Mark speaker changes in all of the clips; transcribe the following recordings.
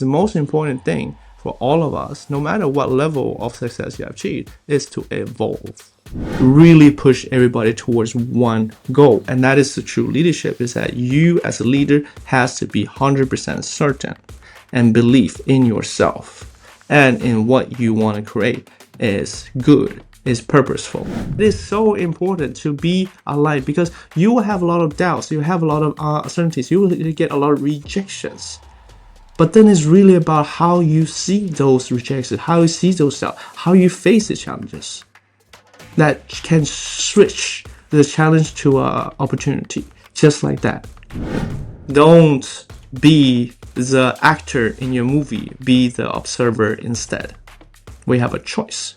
Speaker 1: The most important thing for all of us, no matter what level of success you have achieved, is to evolve. Really push everybody towards one goal. And that is the true leadership, is that you as a leader has to be 100% certain and believe in yourself and in what you want to create is good, is purposeful. It is so important to be aligned because you will have a lot of doubts, you have a lot of uncertainties, you will get a lot of rejections. But then it's really about how you see those rejections, how you see those doubts, how you face the challenges that can switch the challenge to an opportunity, just like that. Don't be the actor in your movie, be the observer instead. We have a choice.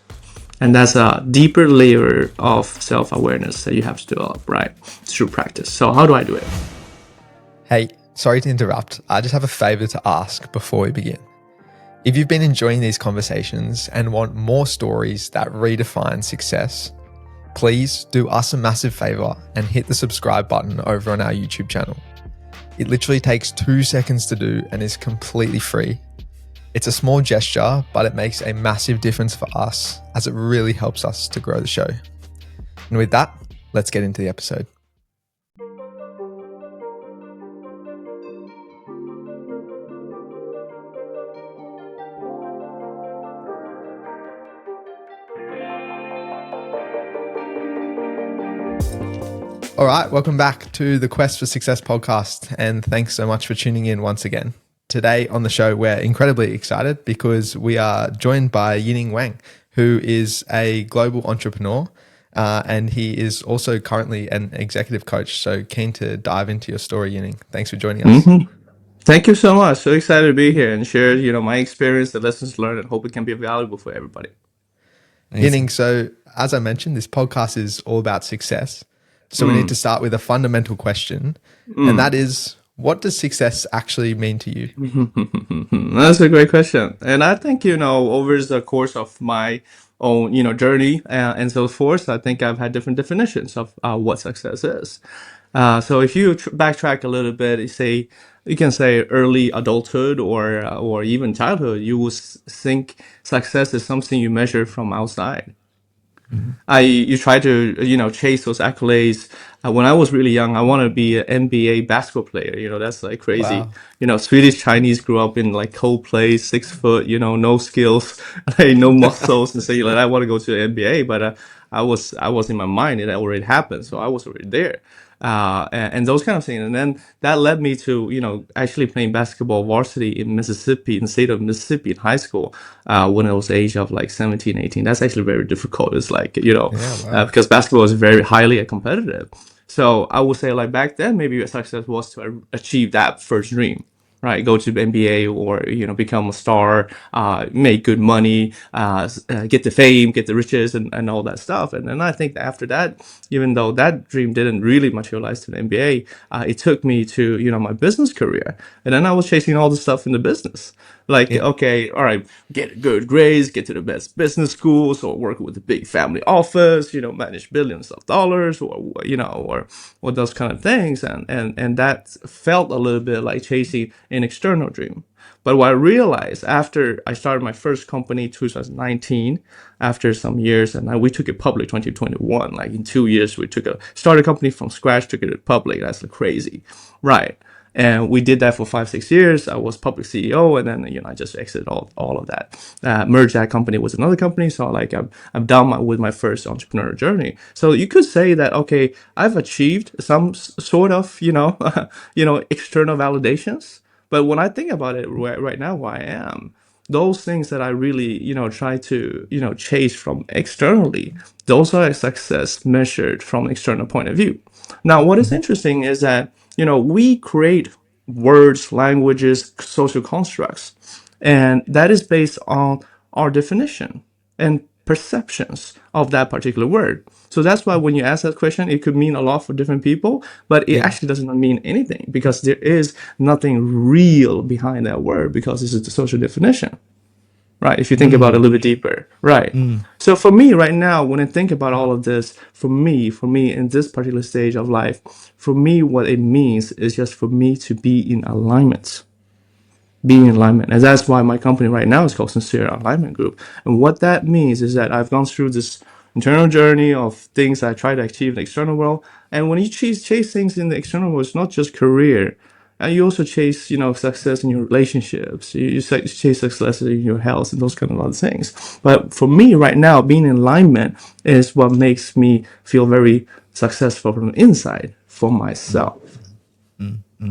Speaker 1: And that's a deeper layer of self-awareness that you have to develop, right? Through practice. So how do I do it?
Speaker 2: Hey, sorry to interrupt. I just have a favor to ask before we begin. If you've been enjoying these conversations and want more stories that redefine success, please do us a massive favor and hit the subscribe button over on our YouTube channel. It literally takes 2 seconds to do and is completely free. It's a small gesture, but it makes a massive difference for us as it really helps us to grow the show. And with that, let's get into the episode. All right, welcome back to the Quest for Success podcast, and thanks so much for tuning in once again. Today on the show, we're incredibly excited because we are joined by Yining Wang, who is a global entrepreneur, and he is also currently an executive coach. So keen to dive into your story, Yining. Thanks for joining us.
Speaker 1: Thank you so much. So excited to be here and share, my experience, the lessons learned, and hope it can be valuable for everybody.
Speaker 2: Yining, so as I mentioned, this podcast is all about success. So we need to start with a fundamental question, and that is, what does success actually mean to you?
Speaker 1: That's a great question. And I think, over the course of my own, journey and so forth, I think I've had different definitions of what success is. So if you backtrack a little bit, you can say early adulthood or even childhood, you would think success is something you measure from outside. You try to chase those accolades. When I was really young, I wanted to be an NBA basketball player. That's like crazy.
Speaker 2: Wow.
Speaker 1: Swedish Chinese grew up in like cold place, 6 foot. No skills, like, no muscles, and say like I want to go to the NBA. But I was in my mind it already happened, so I was already there. And those kind of things. And then that led me to, actually playing basketball varsity in Mississippi, in the state of Mississippi in high school, when I was age of like 17, 18. That's actually very difficult. It's like,
Speaker 2: Wow.
Speaker 1: because basketball is very highly competitive. So I would say like back then, maybe success was to achieve that first dream. Right, go to the NBA or become a star, make good money, get the fame, get the riches, and all that stuff. And then I think that after that, even though that dream didn't really materialize to the NBA, it took me to my business career, and then I was chasing all the stuff in the business. Like,
Speaker 2: Yeah.
Speaker 1: okay, all right, get good grades, get to the best business schools, or work with a big family office, manage billions of dollars, or those kind of things, and that felt a little bit like chasing an external dream. But what I realized after I started my first company 2019, after some years, and we took it public 2021, like in 2 years, we started a company from scratch, took it public. That's crazy, right? And we did that for 5, 6 years. I was public CEO, and then I just exited all of that, merged that company with another company. So like I'm done with my first entrepreneurial journey. So you could say that okay, I've achieved some sort of external validations. But when I think about it right now, where I am, those things that I really try to chase from externally, those are a success measured from an external point of view. Now, what is interesting is that we create words, languages, social constructs, and that is based on our definition and perceptions of that particular word. So that's why when you ask that question, it could mean a lot for different people, but it
Speaker 2: Yeah.
Speaker 1: actually doesn't mean anything because there is nothing real behind that word because this is the social definition. Right, if you think about it a little bit deeper, right? So for me right now, when I think about all of this, for me in this particular stage of life, for me what it means is just for me to be in alignment. being in alignment. And that's why my company right now is called Sincere Alignment Group. And what that means is that I've gone through this internal journey of things I try to achieve in the external world. And when you chase things in the external world, it's not just career. And you also chase, success in your relationships. You chase success in your health and those kind of other things. But for me right now, being in alignment is what makes me feel very successful from the inside for myself.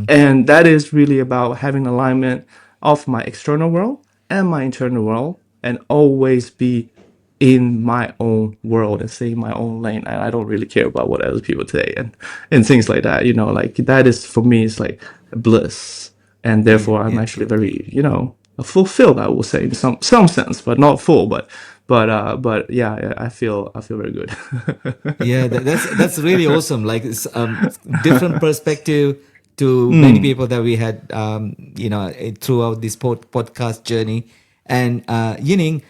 Speaker 1: And that is really about having alignment of my external world and my internal world, and always be in my own world and stay in my own lane. And I don't really care about what other people say and things like that. Like that is for me is like bliss. And therefore I'm actually very, fulfilled, I will say, in some sense, but not full, but yeah, I feel very good.
Speaker 3: Yeah, that's really awesome. Like it's different perspective to many people that we had, throughout this podcast journey. And Yining,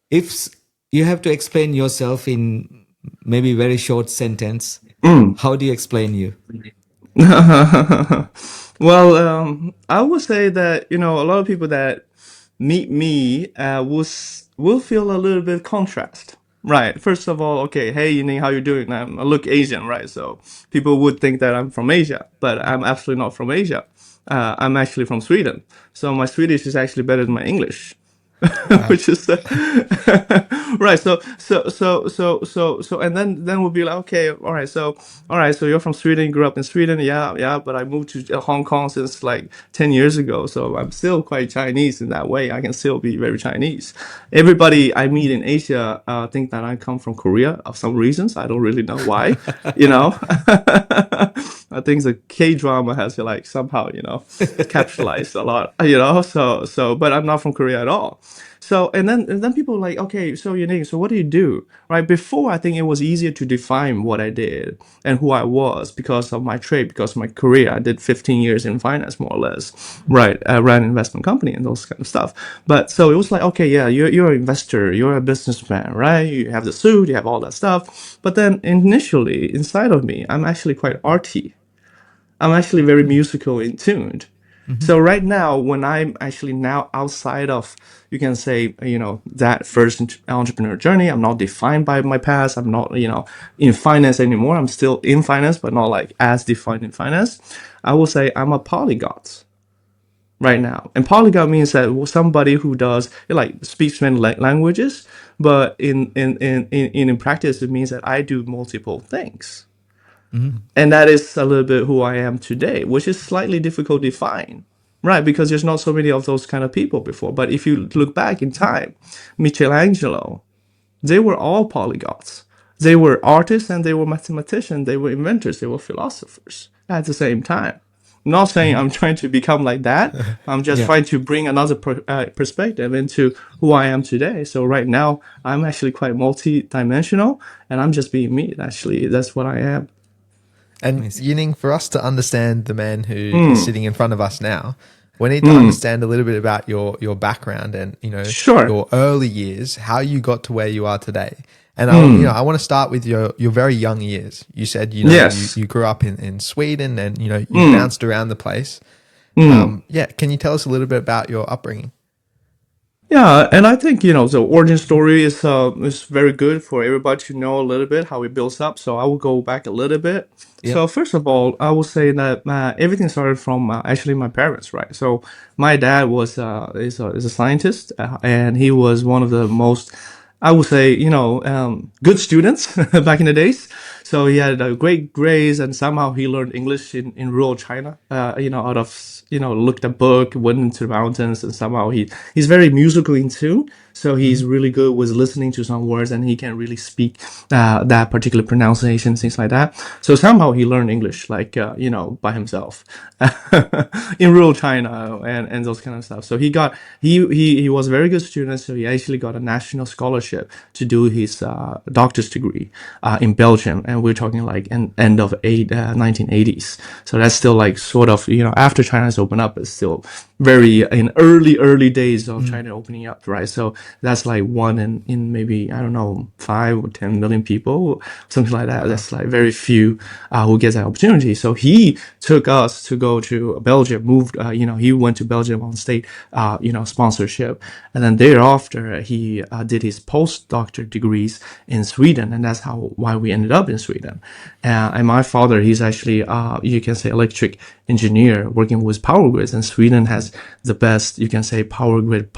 Speaker 3: if you have to explain yourself in maybe very short sentence, how do you explain you?
Speaker 1: Well, I would say that a lot of people that meet me will feel a little bit contrast. Right. First of all, okay, hey, Yining, how you doing? I look Asian, right? So people would think that I'm from Asia, but I'm absolutely not from Asia. I'm actually from Sweden. So my Swedish is actually better than my English.
Speaker 2: Wow.
Speaker 1: Which is right. So, and then we'll be like, okay, all right. So you're from Sweden, grew up in Sweden, yeah, yeah. But I moved to Hong Kong since like 10 years ago, so I'm still quite Chinese in that way. I can still be very Chinese. Everybody I meet in Asia think that I come from Korea of some reasons. I don't really know why. You know, I think the K drama has like somehow capitalized a lot. But I'm not from Korea at all. So and then people are like, okay, so Unique, so what do you do? Right? Before, I think it was easier to define what I did and who I was because of my trade, because of my career. I did 15 years in finance, more or less. Right? I ran an investment company and those kind of stuff. But so it was like, okay, yeah, you're an investor, you're a businessman, right? You have the suit, you have all that stuff. But then initially, inside of me, I'm actually quite arty. I'm actually very musical in tuned. So right now, when I'm actually now outside of, you can say, that first entrepreneur journey, I'm not defined by my past. I'm not, in finance anymore. I'm still in finance, but not like as defined in finance. I will say I'm a polyglot right now. And polyglot means that somebody who does like speaks many languages, but in practice, it means that I do multiple things. And that is a little bit who I am today, which is slightly difficult to define, right? Because there's not so many of those kind of people before. But if you look back in time, Michelangelo, they were all polyglots. They were artists and they were mathematicians, they were inventors, they were philosophers at the same time. I'm not saying I'm trying to become like that. I'm just
Speaker 3: Yeah.
Speaker 1: trying to bring another perspective into who I am today. So right now, I'm actually quite multi-dimensional, and I'm just being me. Actually, that's what I am.
Speaker 2: And Yining, for us to understand the man who is sitting in front of us now, we need to understand a little bit about your background and
Speaker 1: Sure.
Speaker 2: your early years, how you got to where you are today. And I want to start with your very young years. You said
Speaker 1: Yes.
Speaker 2: you grew up in Sweden and you bounced around the place. Yeah, can you tell us a little bit about your upbringing?
Speaker 1: Yeah, and I think the origin story is very good for everybody to know a little bit how it builds up. So I will go back a little bit.
Speaker 3: Yep.
Speaker 1: So first of all, I will say that everything started from actually my parents, right? So my dad is a scientist, and he was one of the most, I would say, good students back in the days. So he had great grades, and somehow he learned English in rural China. Out of looked a book, went into the mountains, and somehow he's very musical in tune. So he's really good with listening to some words, and he can really speak that particular pronunciation, things like that. So somehow he learned English, like by himself in rural China and those kind of stuff. So he was a very good student. So he actually got a national scholarship to do his doctor's degree in Belgium, and we're talking like end of 1980s. So that's still like sort of after China's opened up, it's still very in early days of China opening up, right? So that's like one in maybe, I don't know, 5 or 10 million people, something like that. That's like very few who gets that opportunity. So he took us to go to Belgium, moved, he went to Belgium on state, sponsorship. And then thereafter, he did his postdoctoral degrees in Sweden. And that's why we ended up in Sweden. And my father, he's actually, you can say, electric engineer working with power grids. And Sweden has the best, you can say, power grid,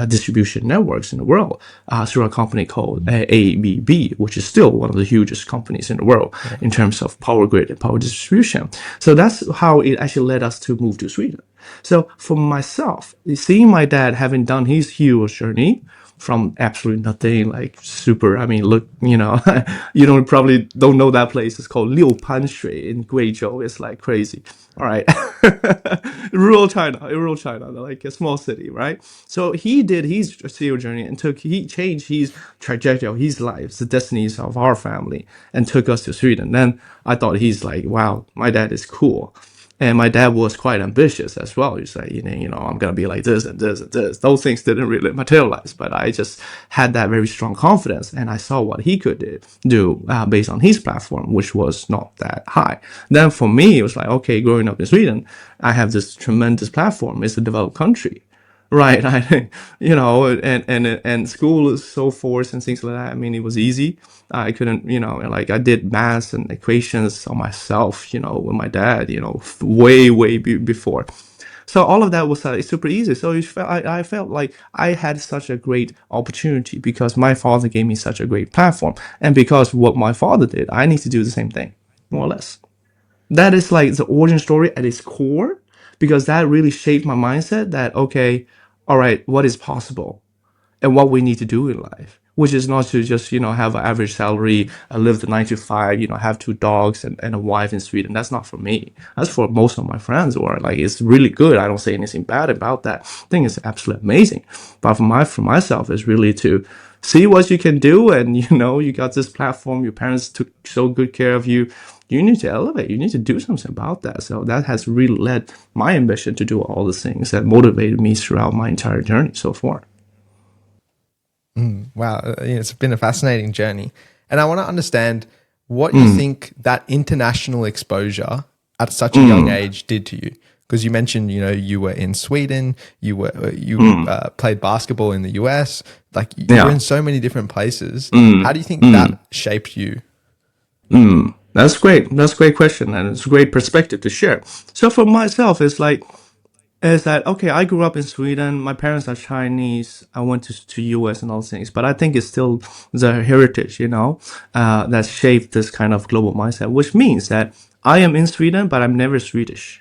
Speaker 1: distribution networks in the world through a company called ABB, which is still one of the hugest companies in the world in terms of power grid and power distribution. So that's how it actually led us to move to Sweden. So for myself, seeing my dad having done his hero journey from absolutely nothing, like super, I mean, look, you don't probably don't know that place. It's called Liupan Shui in Guizhou. It's like crazy. All right. rural China, like a small city, right? So he did his hero journey and he changed his trajectory of his life, the destinies of our family, and took us to Sweden. Then I thought he's like, wow, my dad is cool. And my dad was quite ambitious as well. He's like, I'm gonna be like this and this and this. Those things didn't really materialize, but I just had that very strong confidence, and I saw what he could do based on his platform, which was not that high. Then for me, it was like, okay, growing up in Sweden, I have this tremendous platform. It's a developed country. Right, I, and school is so forced and things like that. I mean, it was easy. I couldn't, like I did maths and equations on myself, with my dad, way before. So all of that was super easy. So I felt like I had such a great opportunity because my father gave me such a great platform, and because what my father did, I need to do the same thing, more or less. That is like the origin story at its core, because that really shaped my mindset that, okay, all right, what is possible and what we need to do in life, which is not to just, have an average salary, live the 9 to 5, have 2 dogs and a wife in Sweden. That's not for me. That's for most of my friends who are like, it's really good. I don't say anything bad about that. I think it's absolutely amazing. But for myself, it's really to see what you can do. And, you got this platform. Your parents took so good care of you. You need to elevate. You need to do something about that. So that has really led my ambition to do all the things that motivated me throughout my entire journey so far.
Speaker 2: Wow, it's been a fascinating journey. And I want to understand what you think that international exposure at such a young age did to you. Because you mentioned, you were in Sweden, you played basketball in the US, like you were in so many different places. How do you think that shaped you?
Speaker 1: That's great. That's a great question, and it's a great perspective to share. So for myself, is that okay? I grew up in Sweden. My parents are Chinese. I went to US and all things, but I think it's still the heritage, that shaped this kind of global mindset. Which means that I am in Sweden, but I'm never Swedish.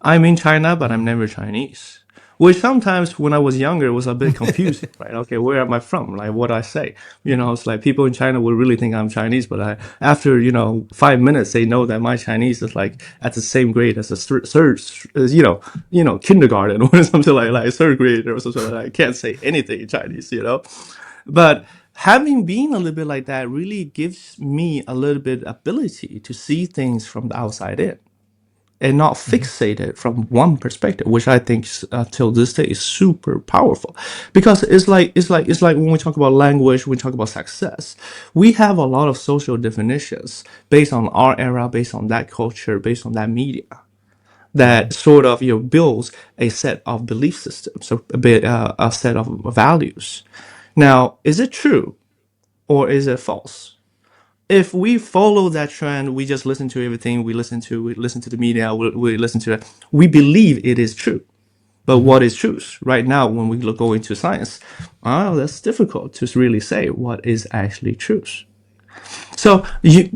Speaker 1: I'm in China, but I'm never Chinese. Which sometimes when I was younger was a bit confusing, right? Okay, where am I from? Like what I say, it's like people in China will really think I'm Chinese, but after 5 minutes, they know that my Chinese is like at the same grade as a third, kindergarten or something like third grade or something like that. I can't say anything in Chinese. But having been a little bit like that really gives me a little bit ability to see things from the outside in and not fixated from one perspective, which I think till this day is super powerful, because it's like when we talk about language, we talk about success. We have a lot of social definitions based on our era, based on that culture, based on that media, that sort of builds a set of belief systems, so a set of values. Now, is it true or is it false? If we follow that trend, we just listen to everything. We listen to the media. We listen to it. We believe it is true. But what is truth? Right now, when we go into science, that's difficult to really say what is actually truth. So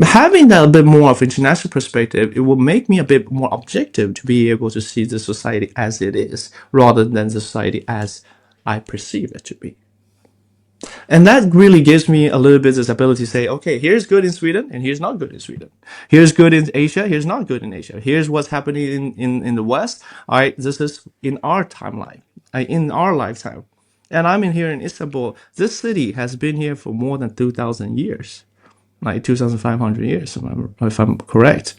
Speaker 1: having that a bit more of international perspective, it will make me a bit more objective to be able to see the society as it is, rather than the society as I perceive it to be. And that really gives me a little bit this ability to say, okay, here's good in Sweden and here's not good in Sweden. Here's good in Asia, here's not good in Asia. Here's what's happening in the West. All right, this is in our timeline, in our lifetime. And I'm in here in Istanbul. This city has been here for more than 2,000 years. like 2,500 years, if I'm correct.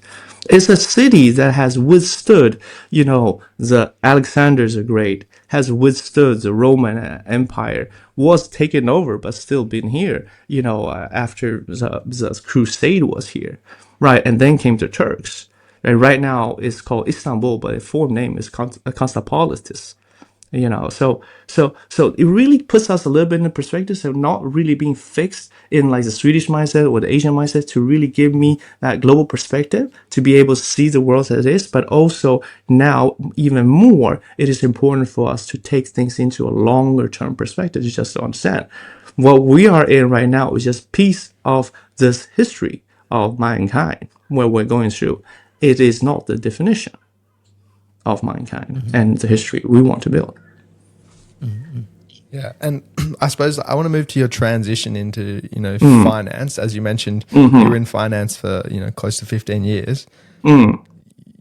Speaker 1: It's a city that has withstood, the Alexanders the Great, has withstood the Roman Empire, was taken over, but still been here, after the Crusade was here, right? And then came the Turks. And right now it's called Istanbul, but its full name is Constantinopolis. So it really puts us a little bit in perspective, so not really being fixed in like the Swedish mindset or the Asian mindset, to really give me that global perspective to be able to see the world as it is. But also now even more, it is important for us to take things into a longer term perspective, just to understand what we are in right now is just piece of this history of mankind where we're going through. It is not the definition of mankind and the history we want to build.
Speaker 2: Yeah, and I suppose I want to move to your transition into finance. As you mentioned, you were in finance for close to 15 years.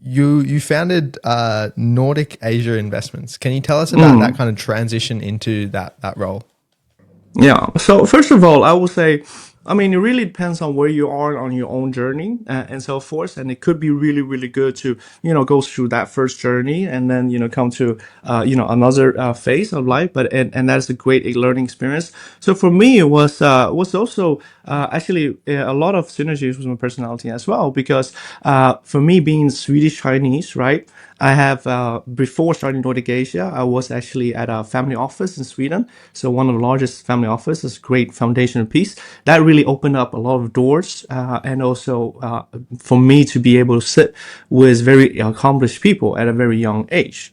Speaker 2: You founded Nordic Asia Investments. Can you tell us about that kind of transition into that role?
Speaker 1: Yeah. So first of all, I would say, I mean, it really depends on where you are on your own journey and so forth. And it could be really, really good to, go through that first journey and then, come to, another phase of life. And that's a great learning experience. So for me, it was also actually a lot of synergies with my personality as well, because for me being Swedish Chinese, right? I have, before starting Nordic Asia, I was actually at a family office in Sweden. So one of the largest family offices, great foundation piece. That really opened up a lot of doors. And also for me to be able to sit with very accomplished people at a very young age.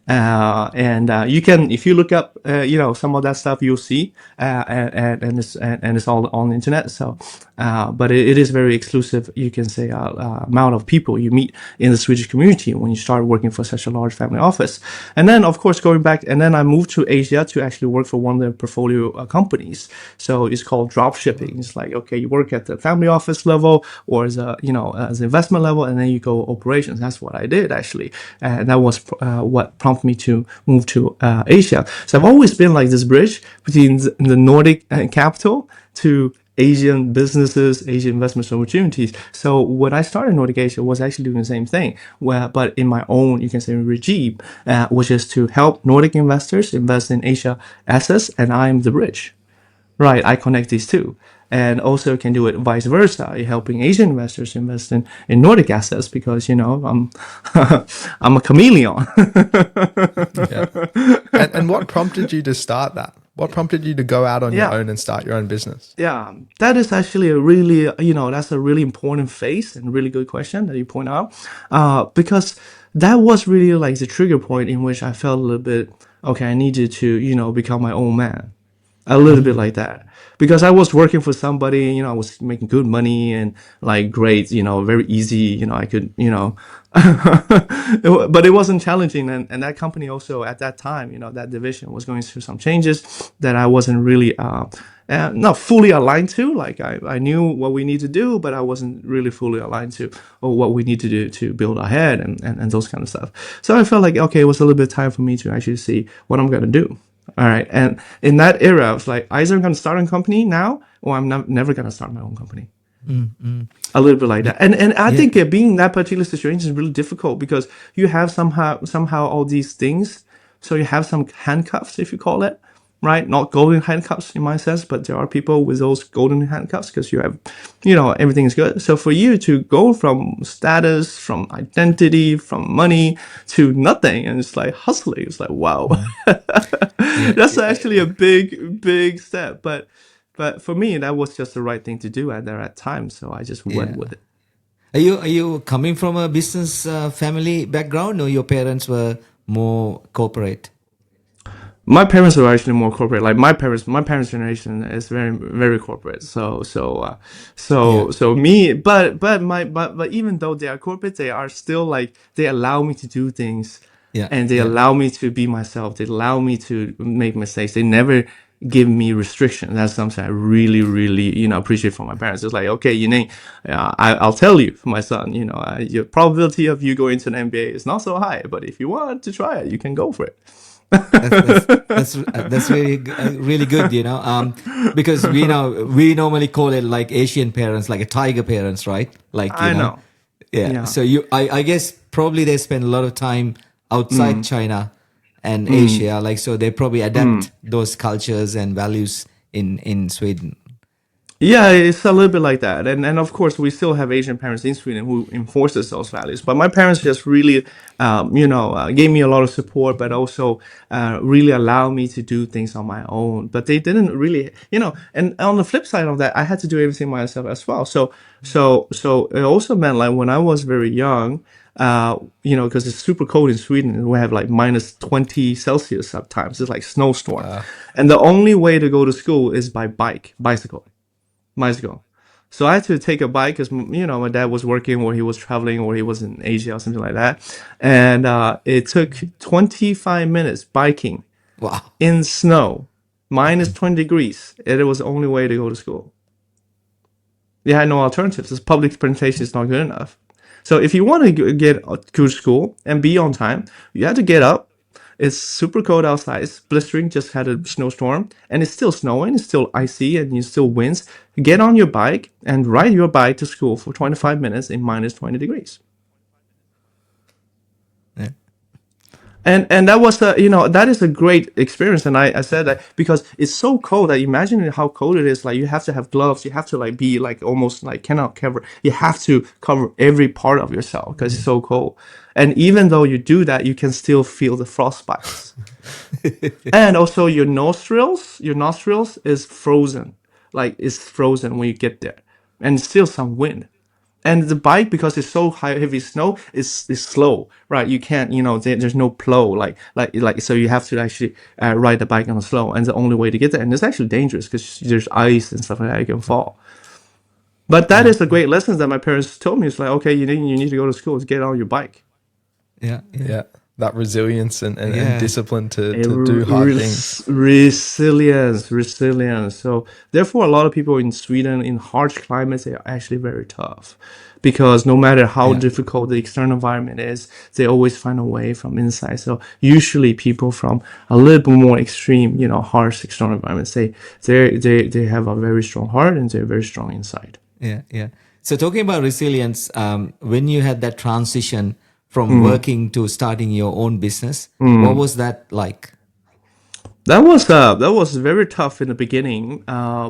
Speaker 1: And you can, if you look up, some of that stuff, you'll see, and it's all on the internet. So, but it is very exclusive, you can say, amount of people you meet in the Swedish community when you start working for such a large family office. And then, of course, going back, and then I moved to Asia to actually work for one of their portfolio companies. So it's called drop shipping. It's like, okay, you work at the family office level or as as investment level, and then you go operations. That's what I did actually, and that was what prompted me to move to Asia. So I've always been like this bridge between the Nordic capital to Asian businesses, Asian investment opportunities. So when I started Nordic Asia, was actually doing the same thing, but in my own, you can say, regime, which is to help Nordic investors invest in Asia assets, and I'm the bridge. Right, I connect these two. And also can do it vice versa, helping Asian investors invest in Nordic assets, because, I'm I'm a chameleon.
Speaker 2: Yeah. And what prompted you to start that? What prompted you to go out on your own and start your own business?
Speaker 1: Yeah, that is actually a really, that's a really important phase and really good question that you point out. Because that was really like the trigger point in which I felt a little bit, okay, I needed to, become my own man. A little bit like that, because I was working for somebody, I was making good money and like great, very easy, I could, but it wasn't challenging. And that company also at that time, that division was going through some changes that I wasn't really, not fully aligned to. Like I knew what we need to do, but I wasn't really fully aligned to or what we need to do to build ahead and those kind of stuff. So I felt like, okay, it was a little bit time for me to actually see what I'm going to do. All right. And in that era, I was like, either I'm going to start a company now or I'm never going to start my own company. A little bit like that. And I think being in that particular situation is really difficult, because you have somehow all these things. So you have some handcuffs, if you call it, right? Not golden handcuffs in my sense, but there are people with those golden handcuffs because you have, everything is good. So for you to go from status, from identity, from money to nothing, and it's like hustling, it's like, wow. That's actually a big step. But for me, that was just the right thing to do at that time. So I just went with it.
Speaker 3: Are you coming from a business family background, or your parents were more corporate?
Speaker 1: My parents were actually more corporate. Like my parents' generation is very corporate. So me, but even though they are corporate, they are still like, they allow me to do things, and they allow me to be myself. They allow me to make mistakes. They never give me restriction. That's something I really, really, appreciate from my parents. It's like, okay, Yining, I'll tell you, my son, your probability of you going to an MBA is not so high, but if you want to try it, you can go for it.
Speaker 3: That's really good, because we normally call it like Asian parents, like a tiger parents, right? Like
Speaker 1: I know.
Speaker 3: yeah.
Speaker 1: Yeah.
Speaker 3: So I guess probably they spend a lot of time outside
Speaker 1: Mm,
Speaker 3: China and
Speaker 1: mm,
Speaker 3: Asia, like so they probably
Speaker 1: mm.
Speaker 3: adapt those cultures and values in Sweden.
Speaker 1: Yeah, it's a little bit like that, and of course we still have Asian parents in Sweden who enforces those values. But my parents just really, gave me a lot of support, but also really allowed me to do things on my own. But they didn't really, And on the flip side of that, I had to do everything myself as well. So it also meant like when I was very young, because it's super cold in Sweden, and we have like -20 Celsius sometimes. It's like snowstorm, and the only way to go to school is by bicycle bicycle. So I had to take a bike because my dad was working or he was traveling or he was in Asia or something like that, and it took 25 minutes biking
Speaker 3: Wow.
Speaker 1: in snow, -20 degrees, and it was the only way to go to school. They had no alternatives. This public transportation is not good enough. So if you want to get to school and be on time, you have to get up. It's super cold outside. It's blistering. Just had a snowstorm, and it's still snowing. It's still icy, and it still winds. Get on your bike and ride your bike to school for 25 minutes in -20 degrees.
Speaker 3: Yeah.
Speaker 1: And that was that is a great experience, and I said that because it's so cold that imagine how cold it is. Like you have to have gloves, you have to like be like almost like cannot cover, you have to cover every part of yourself because it's so cold. And even though you do that, you can still feel the frostbites. And also your nostrils is frozen, like it's frozen when you get there, and still some wind. And the bike, because it's so high, heavy snow, is slow, right? You can't, there's no flow, like. So you have to actually ride the bike on the slow, and the only way to get there, and it's actually dangerous because there's ice and stuff like that, you can fall. But that
Speaker 3: Yeah.
Speaker 1: is a great lesson that my parents told me. It's like, okay, you need to go to school, get on your bike.
Speaker 3: Yeah. Yeah.
Speaker 2: Yeah. That resilience and
Speaker 3: Yeah.
Speaker 2: discipline to do hard things.
Speaker 1: Resilience. So therefore, a lot of people in Sweden in harsh climates they are actually very tough, because no matter how
Speaker 3: Yeah.
Speaker 1: difficult the external environment is, they always find a way from inside. So usually, people from a little bit more extreme, harsh external environments, they have a very strong heart and they're very strong inside.
Speaker 3: Yeah, yeah. So talking about resilience, when you had that transition from working to starting your own business, what was that like?
Speaker 1: That was very tough in the beginning,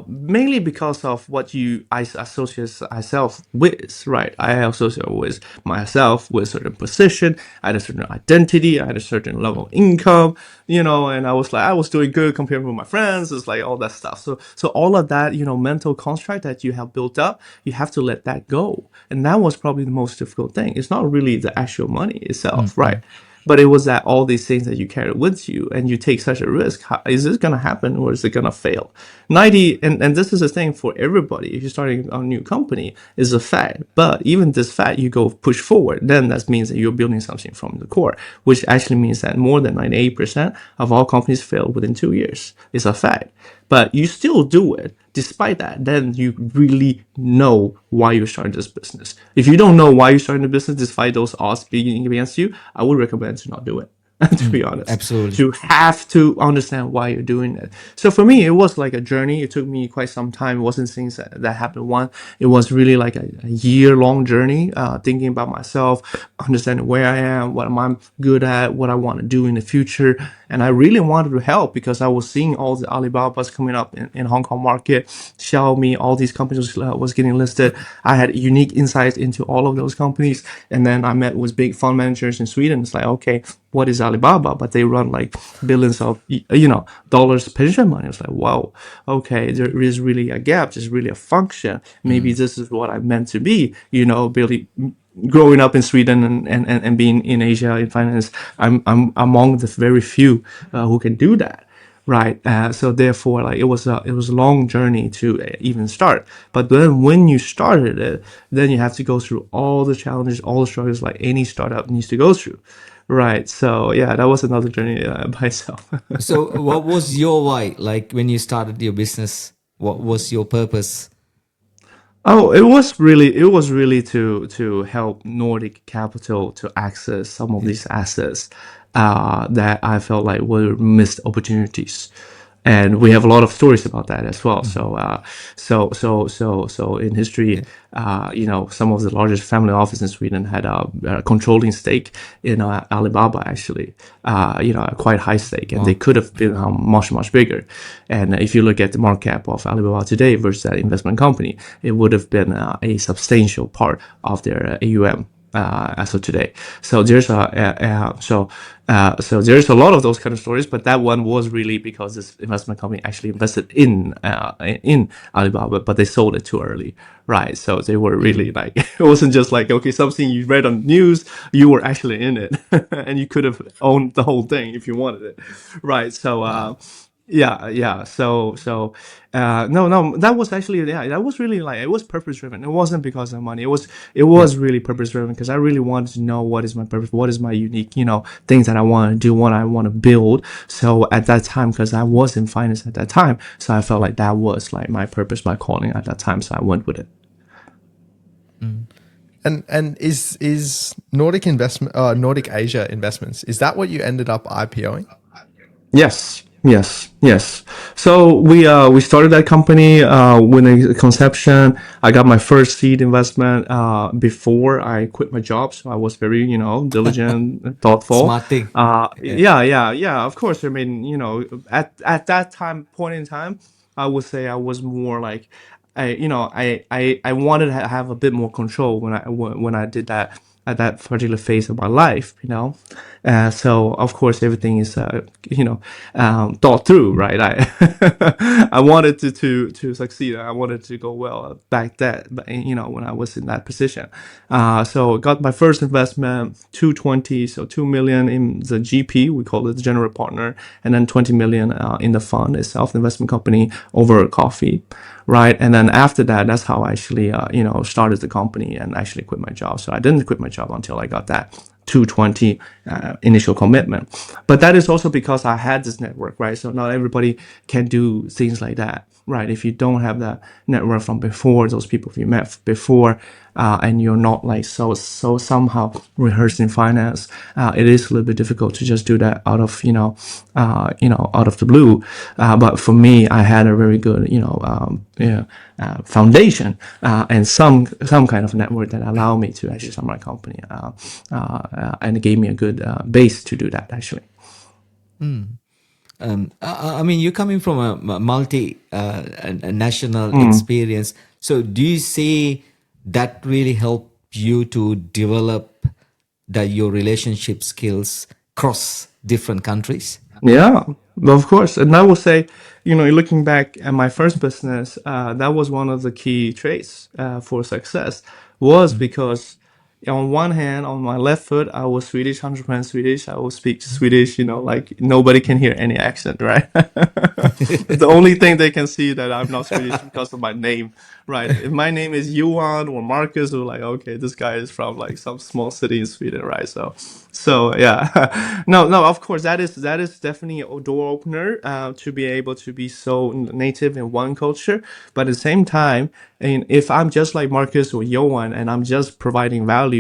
Speaker 1: mainly because of what I associate myself with, right? I associate with myself with a certain position, I had a certain identity, I had a certain level of income, and I was doing good compared with my friends. It's like all that stuff. So all of that, mental construct that you have built up, you have to let that go, and that was probably the most difficult thing. It's not really the actual money itself, right? But it was that all these things that you carry with you and you take such a risk. Is this going to happen or is it going to fail? 90, and this is a thing for everybody. If you're starting a new company, is a fact. But even this fact, you go push forward, then that means that you're building something from the core, which actually means that more than 98% of all companies fail within 2 years. It's a fact. But you still do it. Despite that, then you really know why you're starting this business. If you don't know why you're starting the business, despite those odds being against you, I would recommend to not do it. To be honest,
Speaker 3: Absolutely.
Speaker 1: you have to understand why you're doing it. So for me, it was like a journey. It took me quite some time. It wasn't things that happened one. It was really like a year-long journey, thinking about myself, understanding where I am, what I'm good at, what I want to do in the future. And I really wanted to help because I was seeing all the Alibabas coming up in Hong Kong market, Xiaomi, all these companies was getting listed. I had unique insights into all of those companies. And then I met with big fund managers in Sweden. It's like, okay, what is Alibaba? But they run like billions of, dollars pension money. It's like, wow, okay, there is really a gap. There's really a function. Maybe this is what I'm meant to be, really growing up in Sweden and being in Asia in finance. I'm among the very few who can do that. Right. So therefore, like it was a long journey to even start. But then when you started it, then you have to go through all the challenges, all the struggles like any startup needs to go through. Right. So yeah, that was another journey by itself.
Speaker 3: So what was your why? Like when you started your business, what was your purpose?
Speaker 1: Oh, it was really to help Nordic Capital to access some of these assets that I felt like were missed opportunities. And we have a lot of stories about that as well. So in history, some of the largest family offices in Sweden had a controlling stake in Alibaba, actually, a quite high stake, and they
Speaker 3: Wow.
Speaker 1: could have been much bigger. And if you look at the market cap of Alibaba today versus that investment company, it would have been a substantial part of their AUM as of today. So there's a lot of those kind of stories, but that one was really because this investment company actually invested in Alibaba, but they sold it too early, right? So they were really like, it wasn't just like, okay, something you read on the news, you were actually in it, and you could have owned the whole thing if you wanted it, right? So
Speaker 3: Wow.
Speaker 1: yeah. No, that was actually, yeah, that was really like, it was purpose driven. It wasn't because of money.
Speaker 3: Yeah.
Speaker 1: It was really purpose driven because I really wanted to know what is my purpose, what is my unique, things that I want to do, what I want to build. So at that time, because I was in finance at that time, so I felt like that was like my purpose, my calling at that time. So I went with it.
Speaker 2: And is Nordic Asia Investments, is that what you ended up IPOing?
Speaker 1: Yes. So we started that company with a conception. I got my first seed investment before I quit my job, so I was very diligent, thoughtful.
Speaker 3: Smart thing. Yeah.
Speaker 1: Yeah. Of course, I mean at that time point in time, I would say I was more like I wanted to have a bit more control when I did that at that particular phase of my life, so of course everything is thought through, right? I wanted to succeed. I wanted to go well back then, but when I was in that position. So got my first investment, 220, so 2 million in the GP, we call it the general partner, and then 20 million in the fund itself, the investment company, over coffee, right? And then after that, that's how I actually started the company and actually quit my job. So I didn't quit my job until I got that 220 initial commitment. But that is also because I had this network, right? So not everybody can do things like that, right? If you don't have that network from before, those people you met before, and you're not like so somehow rehearsed in finance, it is a little bit difficult to just do that out of out of the blue. But for me, I had a very good foundation and some kind of network that allowed me to actually start my company, and it gave me a good base to do that actually.
Speaker 3: I mean, you're coming from a multi a national experience. So, do you see that really help you to develop your relationship skills across different countries?
Speaker 1: Yeah, of course. And I will say, looking back at my first business, that was one of the key traits for success, was because on one hand, on my left foot, I was Swedish, 100% Swedish. I will speak Swedish, like nobody can hear any accent, right? The only thing they can see that I'm not Swedish because of my name, right? If my name is Johan or Marcus, we're like, okay, this guy is from like some small city in Sweden, right? So yeah, no, of course that is definitely a door opener to be able to be so native in one culture, but at the same time, and if I'm just like Marcus or Johan and I'm just providing value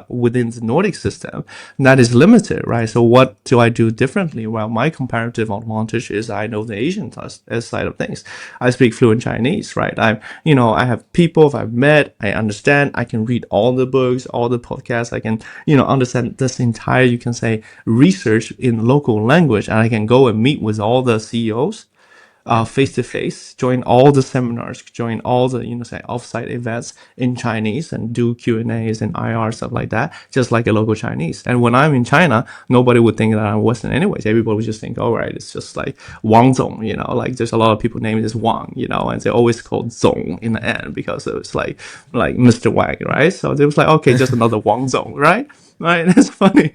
Speaker 1: within the Nordic system, that is limited, right? So what do I do differently? Well, my comparative advantage is I know the Asian side of things. I speak fluent Chinese, right? I have people I've met, I understand, I can read all the books, all the podcasts, I can, understand this entire, you can say, research in local language, and I can go and meet with all the CEOs face to face, join all the seminars, join all the say offsite events in Chinese, and do Q&As and IR stuff like that, just like a local Chinese. And when I'm in China, nobody would think that I'm Western anyways. Everybody would just think, all right, it's just like Wang Zong, like there's a lot of people named as Wang, and they're always called Zong in the end because it's like Mr. Wang, right? So it was like, okay, just another Wang Zong, right? Right, that's funny.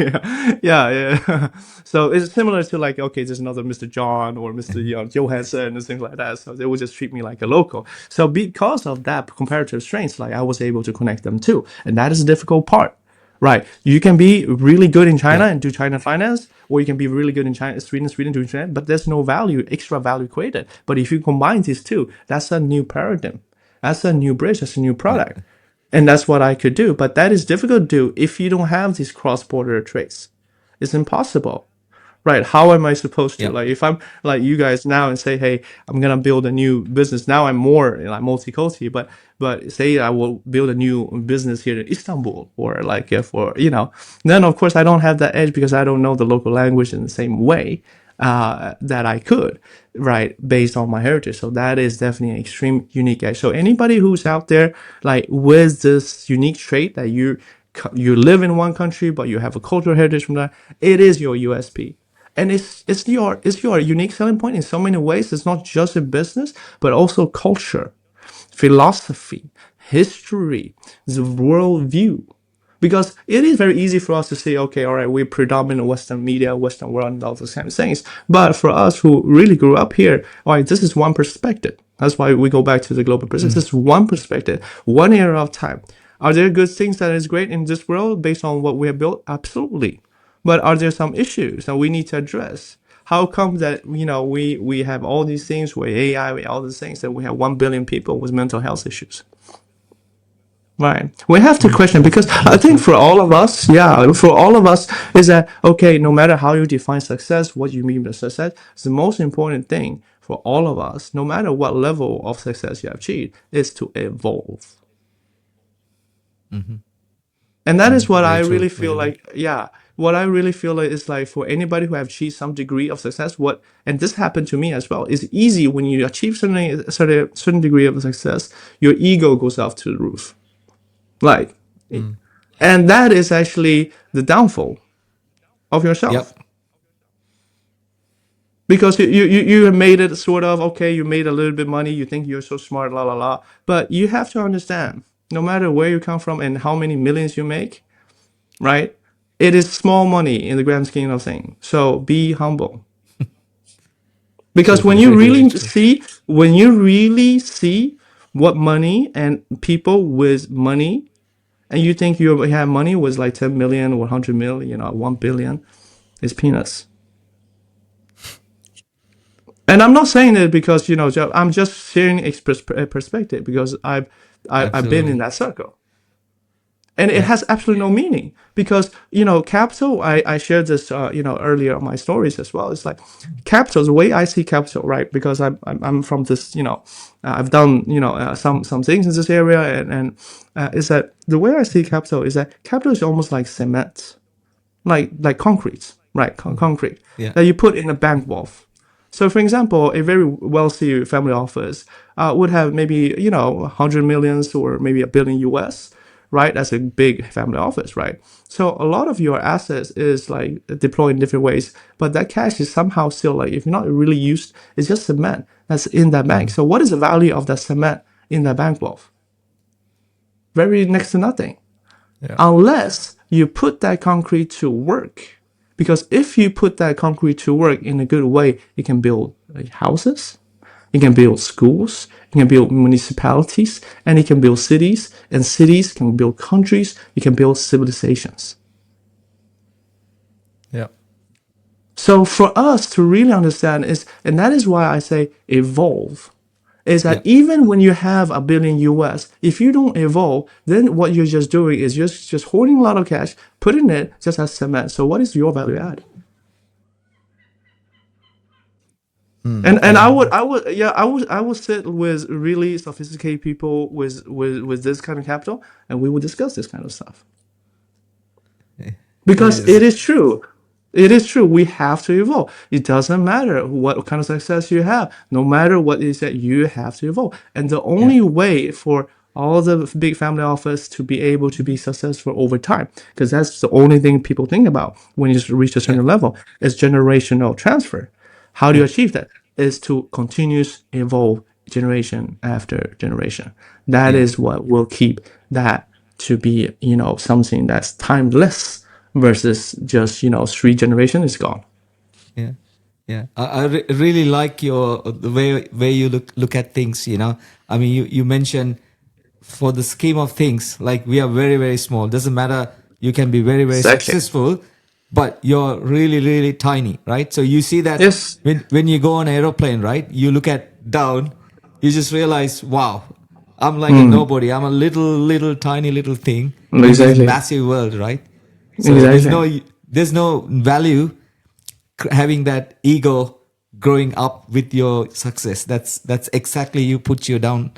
Speaker 1: Yeah. So it's similar to like, okay, there's another Mr. John or Mr. Johansson and things like that. So they would just treat me like a local. So because of that comparative strengths, like I was able to connect them too, and that is the difficult part. Right, you can be really good in China
Speaker 3: Yeah.
Speaker 1: and do China finance, or you can be really good in China, Sweden doing China, but there's no extra value created. But if you combine these two, that's a new paradigm, that's a new bridge, that's a new
Speaker 3: Yeah.
Speaker 1: product. And that's what I could do. But that is difficult to do if you don't have these cross-border traits. It's impossible. right? How am I supposed to,
Speaker 3: Yeah.
Speaker 1: like, if I'm like you guys now and say, hey, I'm gonna build a new business now, I'm more like multi-culti, but say I will build a new business here in Istanbul, or like if, or then of course I don't have that edge because I don't know the local language in the same way that I could, right, based on my heritage. So that is definitely an extreme unique edge. So anybody who's out there like with this unique trait that you live in one country but you have a cultural heritage from that, it is your USP. And it's your unique selling point in so many ways. It's not just in business, but also culture, philosophy, history, the worldview. Because it is very easy for us to say, okay, all right, we're predominant Western media, Western world, and all those kind of things. But for us who really grew up here, all right, this is one perspective. That's why we go back to the global perspective. This is one perspective, one era of time. Are there good things that is great in this world based on what we have built? Absolutely. But are there some issues that we need to address? How come that we have all these things with AI, with all these things, that we have 1 billion people with mental health issues? Right. We have to question because I
Speaker 3: That's
Speaker 1: think
Speaker 3: true.
Speaker 1: for all of us, yeah, for all of us is that okay, no matter how you define success, what you mean by success, the most important thing for all of us, no matter what level of success you have achieved, is to evolve. And that is what I
Speaker 3: Very true.
Speaker 1: really
Speaker 3: Very
Speaker 1: feel
Speaker 3: right.
Speaker 1: like, yeah, what I really feel like is like for anybody who have achieved some degree of success, and this happened to me as well, it's easy when you achieve certain degree of success, your ego goes off to the roof. Like, and that is actually the downfall of yourself.
Speaker 3: Yep.
Speaker 1: Because you have made it sort of, okay, you made a little bit money, you think you're so smart, la la la. But you have to understand, no matter where you come from and how many millions you make, right? It is small money in the grand scheme of things. So be humble. Because
Speaker 3: True. Very, very true.
Speaker 1: when you really see what money and people with money, and you think you have money was like 10 million or 100 million, 1 billion, it's peanuts. And I'm not saying it because I'm just sharing a perspective because I've been in
Speaker 3: Absolutely.
Speaker 1: that circle, and it
Speaker 3: Yeah.
Speaker 1: has absolutely no meaning because capital. I shared this earlier on my stories as well. It's like capital. The way I see capital, right? Because I'm from this. I've done some things in this area, and is that the way I see capital is that capital is almost like cement, like concrete, right? Concrete
Speaker 3: Yeah.
Speaker 1: that you put in a bank vault. So, for example, a very wealthy family office would have maybe 100 millions or maybe a billion US, right? That's a big family office, right? So a lot of your assets is like deployed in different ways, but that cash is somehow still like if you're not really used, it's just cement that's in that bank. So what is the value of that cement in that bank vault? Very next to nothing
Speaker 2: Yeah.
Speaker 1: unless you put that concrete to work. Because if you put that concrete to work in a good way, it can build houses, it can build schools, it can build municipalities, and it can build cities, and cities can build countries, it can build civilizations.
Speaker 2: Yeah.
Speaker 1: So for us to really understand is, and that is why I say evolve, is that
Speaker 3: Yeah.
Speaker 1: even when you have a billion US, if you don't evolve, then what you're just doing is just holding a lot of cash, putting it just as cement. So what is your value add? And
Speaker 3: Yeah.
Speaker 1: I would sit with really sophisticated people with this kind of capital, and we would discuss this kind of stuff.
Speaker 3: It
Speaker 1: Because
Speaker 3: is.
Speaker 1: it is true. It is true. We have to evolve. It doesn't matter what kind of success you have. No matter what it is that you have to evolve. And the
Speaker 3: Yeah.
Speaker 1: only way for all the big family office to be able to be successful over time, because that's the only thing people think about when you reach a
Speaker 3: Yeah.
Speaker 1: certain level, is generational transfer. How do you
Speaker 3: Yeah.
Speaker 1: achieve that? Is to continuous evolve generation after generation. That
Speaker 3: Yeah.
Speaker 1: is what will keep that to be, something that's timeless versus just, 3 generations is gone.
Speaker 3: Yeah, yeah. I really like your the way you look at things. I mean, you mentioned for the scheme of things, like we are very very small. Doesn't matter. You can be very very
Speaker 1: Exactly.
Speaker 3: successful, but you're really really tiny, right? So you see that
Speaker 1: Yes.
Speaker 3: when you go on an aeroplane, right? You look at down, you just realize, wow, I'm like a nobody. I'm a little tiny little thing in this
Speaker 1: Exactly.
Speaker 3: massive world, right? So
Speaker 1: Exactly.
Speaker 3: there's no value having that ego growing up with your success. That's exactly you put you down.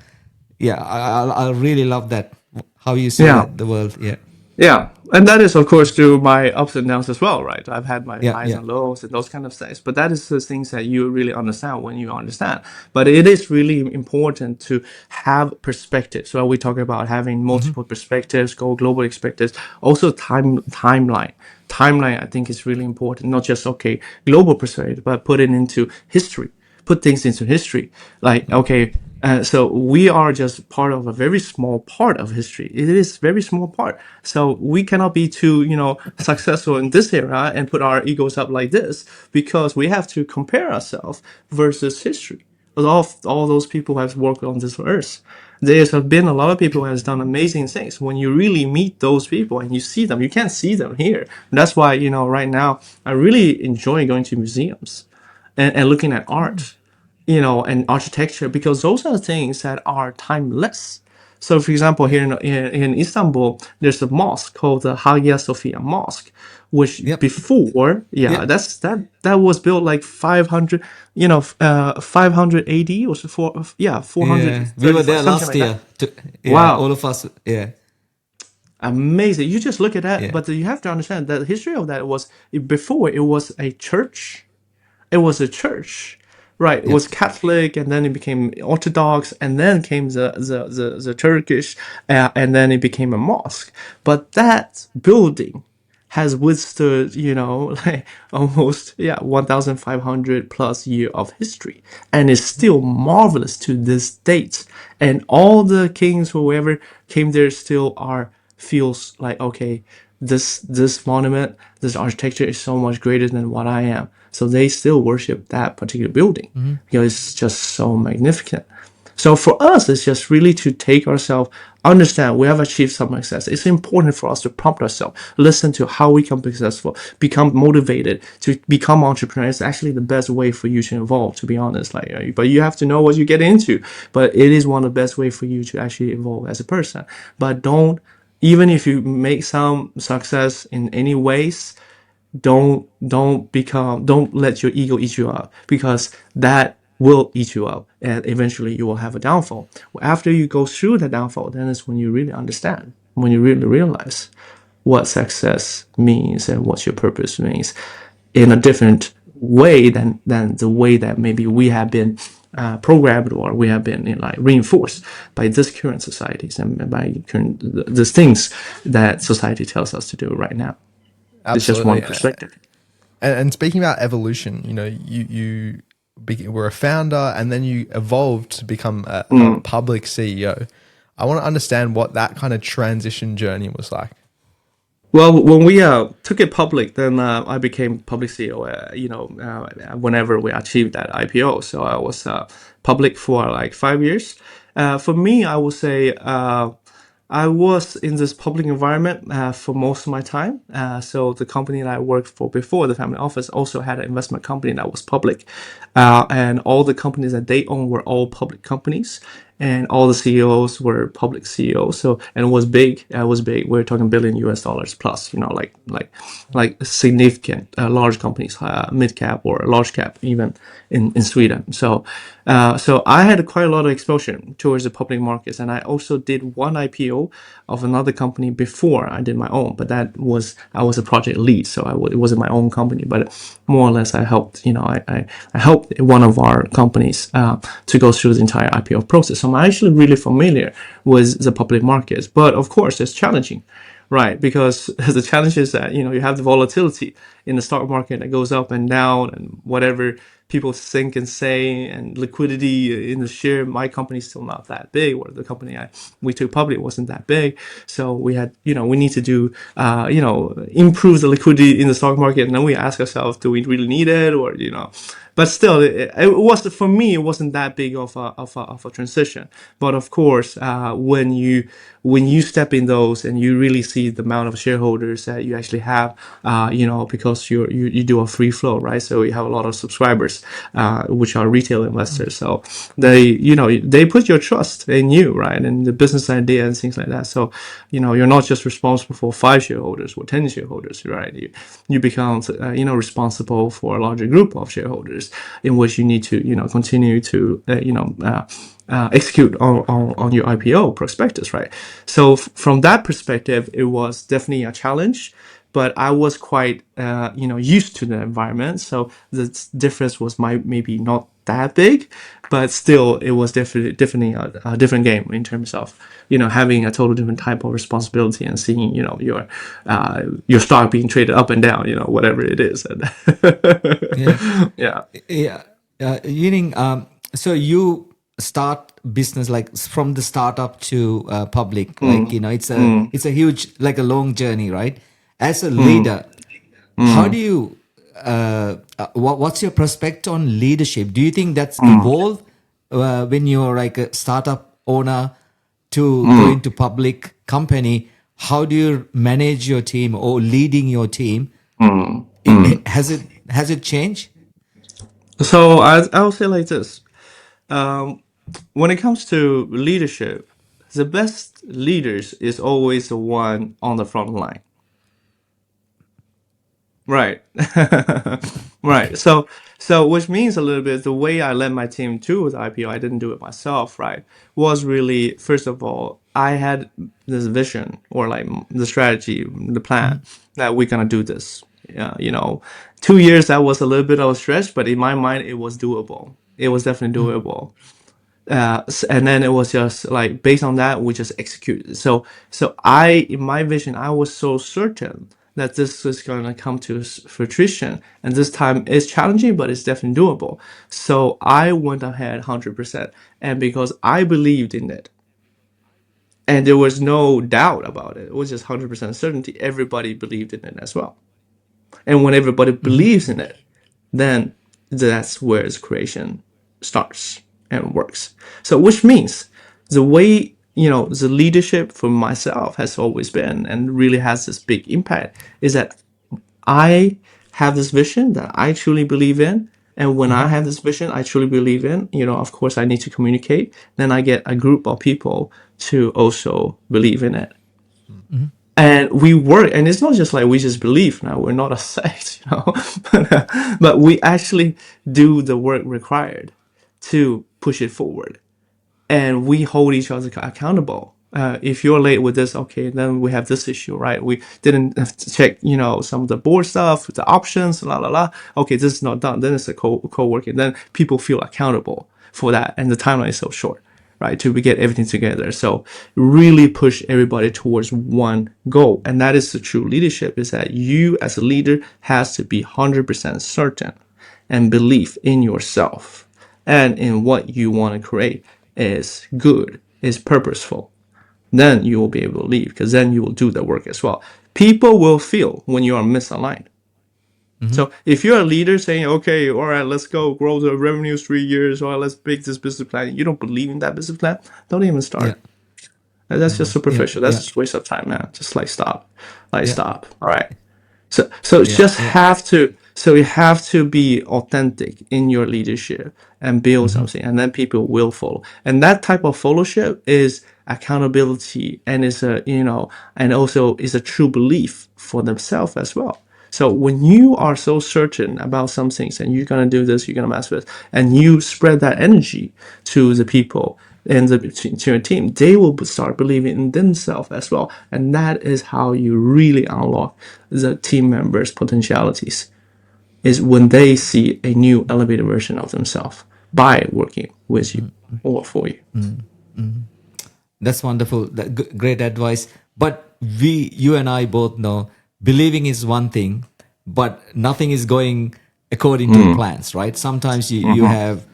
Speaker 3: Yeah, I really love that, how you see
Speaker 1: Yeah.
Speaker 3: that the world. Yeah,
Speaker 1: Yeah, and that is of course through my ups and downs as well, right? I've had my
Speaker 3: yeah,
Speaker 1: highs
Speaker 3: yeah.
Speaker 1: and lows and those kind of things, but that is the things that you really understand when you understand. But it is really important to have perspective. So we talk about having multiple perspectives, go global perspectives, also timeline. Timeline, I think, is really important. Not just okay global perspective, but put it into history, put things into history. Like okay, so we are just part of a very small part of history. It is very small part. So we cannot be too, successful in this era and put our egos up like this because we have to compare ourselves versus history. All those people who have worked on this earth. There have been a lot of people who has done amazing things. When you really meet those people and you see them, you can't see them here. That's why, right now I really enjoy going to museums and looking at art, and architecture, because those are things that are timeless. So, for example,
Speaker 3: Yeah.
Speaker 1: here in Istanbul, there's a mosque called the Hagia Sophia Mosque, which
Speaker 3: Yep.
Speaker 1: before, yeah,
Speaker 3: Yep.
Speaker 1: that was built like 500, 500 AD or so, yeah,
Speaker 3: Yeah. We were
Speaker 1: 435,
Speaker 3: there
Speaker 1: something
Speaker 3: last
Speaker 1: like that.
Speaker 3: year. Yeah.
Speaker 1: Wow,
Speaker 3: All of us. Yeah.
Speaker 1: amazing! You just look at that,
Speaker 3: Yeah.
Speaker 1: but you have to understand that the history of that was before it was a church. It was a church, right? It was
Speaker 3: Yep.
Speaker 1: Catholic, and then it became Orthodox, and then came the Turkish, and then it became a mosque. But that building has withstood, like almost 1,500 plus year of history, and is still marvelous to this date. And all the kings, whoever came there, still are feels like okay, this monument, this architecture is so much greater than what I am. So they still worship that particular building because it's just so magnificent. So for us, it's just really to take ourselves, understand we have achieved some success. It's important for us to prompt ourselves, listen to how we can be successful, become motivated to become entrepreneurs. It's actually the best way for you to evolve, to be honest. But you have to know what you get into. But it is one of the best way for you to actually evolve as a person. But don't, even if you make some success in any ways, don't let your ego eat you up, because that will eat you up and eventually you will have a downfall. After you go through the downfall, then is when you really understand, when you really realize what success means and what your purpose means in a different way than the way that maybe we have been programmed, or we have been like reinforced by this current societies and by current the things that society tells us to do right now. It's just one
Speaker 2: Absolutely.
Speaker 1: perspective.
Speaker 2: And speaking about evolution, you were a founder and then you evolved to become a public CEO. I want to understand what that kind of transition journey was like.
Speaker 1: Well, when we took it public, then I became public CEO. Whenever we achieved that IPO, so I was public for like 5 years. For me, I would say I was in this public environment for most of my time. So the company that I worked for before, the family office, also had an investment company that was public, and all the companies that they own were all public companies. And all the CEOs were public CEOs. So, and it was big. It was big. We're talking billion US dollars plus. Like significant large companies, mid cap or large cap, even in Sweden. So I had quite a lot of exposure towards the public markets, and I also did one IPO of another company before I did my own. But I was a project lead, so it wasn't my own company. But more or less, I helped. I helped one of our companies to go through the entire IPO process. So I'm actually really familiar with the public markets. But of course, it's challenging, right? Because the challenge is that you have the volatility in the stock market that goes up and down, and whatever people think and say, and liquidity in the share. My company's still not that big, or the company we took public wasn't that big. So we had, we need to do, improve the liquidity in the stock market. And then we ask ourselves, do we really need it? Or, but still, it was for me. It wasn't that big of a transition. But of course, when you step in those and you really see the amount of shareholders that you actually have, because you do a free flow, right? So you have a lot of subscribers, which are retail investors. So they put your trust in you, right, and the business idea and things like that. So you're not just responsible for 5 shareholders or 10 shareholders, right? You become responsible for a larger group of shareholders, in which you need to continue to execute on your IPO prospectus, right? So from that perspective, it was definitely a challenge, but I was quite used to the environment, so the difference was maybe not that big, but still it was definitely a different game in terms of having a total different type of responsibility and seeing your stock being traded up and down, whatever it is.
Speaker 3: Yeah.
Speaker 1: Yeah.
Speaker 3: Yeah. Yining, so you start business like from the startup to public, like, it's a huge, like a long journey, right? As a leader, how do you, what's your perspective on leadership? Do you think that's evolved when you're like a startup owner to go into public company? How do you manage your team or leading your team? Has it changed?
Speaker 1: So I'll say like this. When it comes to leadership, the best leaders is always the one on the front line. Right. Right.
Speaker 3: Okay.
Speaker 1: So which means a little bit the way I led my team to the IPO, I didn't do it myself, right? Was really, first of all, I had this vision or like the strategy, the plan that we're gonna do this. Yeah, 2 years that was a little bit of a stretch, but in my mind it was doable. It was definitely doable. And then it was just like based on that we just executed. So I, in my vision, I was so certain that this was going to come to fruition, and this time it's challenging but it's definitely doable. So I went ahead 100%, and because I believed in it and there was no doubt about it, it was just 100% certainty, everybody believed in it as well. And when everybody believes in it, then that's where its creation starts and works. So, which means the way, the leadership for myself has always been and really has this big impact is that I have this vision that I truly believe in. And when I have this vision I truly believe in, of course I need to communicate. Then I get a group of people to also believe in it, and we work, and it's not just like we just believe. Now we're not a sect, but we actually do the work required to push it forward, and we hold each other accountable. If you're late with this, okay, then we have this issue, right? We didn't have to check, some of the board stuff, the options, la la la. Okay, this is not done. Then it's a co-working. Then people feel accountable for that, and the timeline is so short, right? To get everything together. So really push everybody towards one goal, and that is the true leadership. Is that you as a leader has to be 100% certain and believe in yourself and in what you want to create is good, is purposeful. Then you will be able to leave, because then you will do the work as well. People will feel when you are misaligned. So if you're a leader saying, okay, all right, let's go grow the revenues 3 years, or let's make this business plan, you don't believe in that business plan, don't even
Speaker 3: Yeah.
Speaker 1: start. That's just
Speaker 3: Yeah.
Speaker 1: superficial. That's
Speaker 3: Yeah.
Speaker 1: just waste of time, man. Just like stop, like
Speaker 3: Yeah.
Speaker 1: stop. All right. So
Speaker 3: Yeah.
Speaker 1: just
Speaker 3: Yeah.
Speaker 1: have to so you have to be authentic in your leadership and build something, and then people will follow. And that type of followership is accountability, and is and also is a true belief for themselves as well. So when you are so certain about some things and you're gonna do this, you're gonna master this, and you spread that energy to the people and to your team, they will start believing in themselves as well. And that is how you really unlock the team members' potentialities. Is when they see a new elevated version of themselves by working with you or for you.
Speaker 3: That's wonderful. Great advice. But you and I both know believing is one thing, but nothing is going according to plans, right? Sometimes you have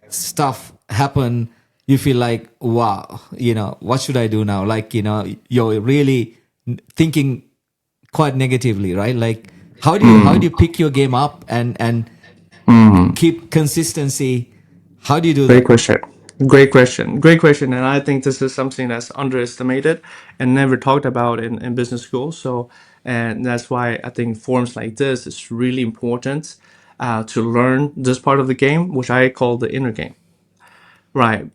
Speaker 3: stuff happen. You feel like, wow, what should I do now? Like, you're really thinking quite negatively, right? Like, how do you pick your game up and keep consistency? How do you do
Speaker 1: Great
Speaker 3: that?
Speaker 1: question. Great question. Great question. And I think this is something that's underestimated and never talked about in business school. So, and that's why I think forums like this is really important to learn this part of the game, which I call the inner game. Right.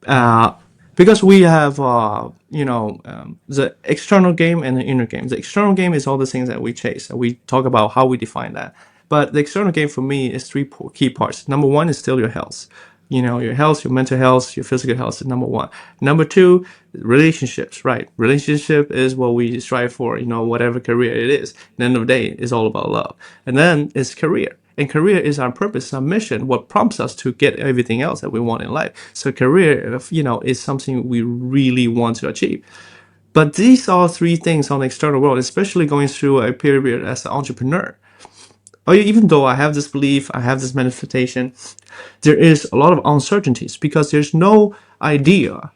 Speaker 1: Because we have, the external game and the inner game. The external game is all the things that we chase. And we talk about how we define that. But the external game for me is three key parts. Number one is still your health. Your health, your mental health, your physical health is number one. Number two, relationships, right? Relationship is what we strive for, whatever career it is. At the end of the day, it's all about love. And then it's career. And career is our purpose, our mission, what prompts us to get everything else that we want in life. So career, is something we really want to achieve. But these are three things on the external world, especially going through a period as an entrepreneur. Even though I have this belief, I have this manifestation, there is a lot of uncertainties because there's no idea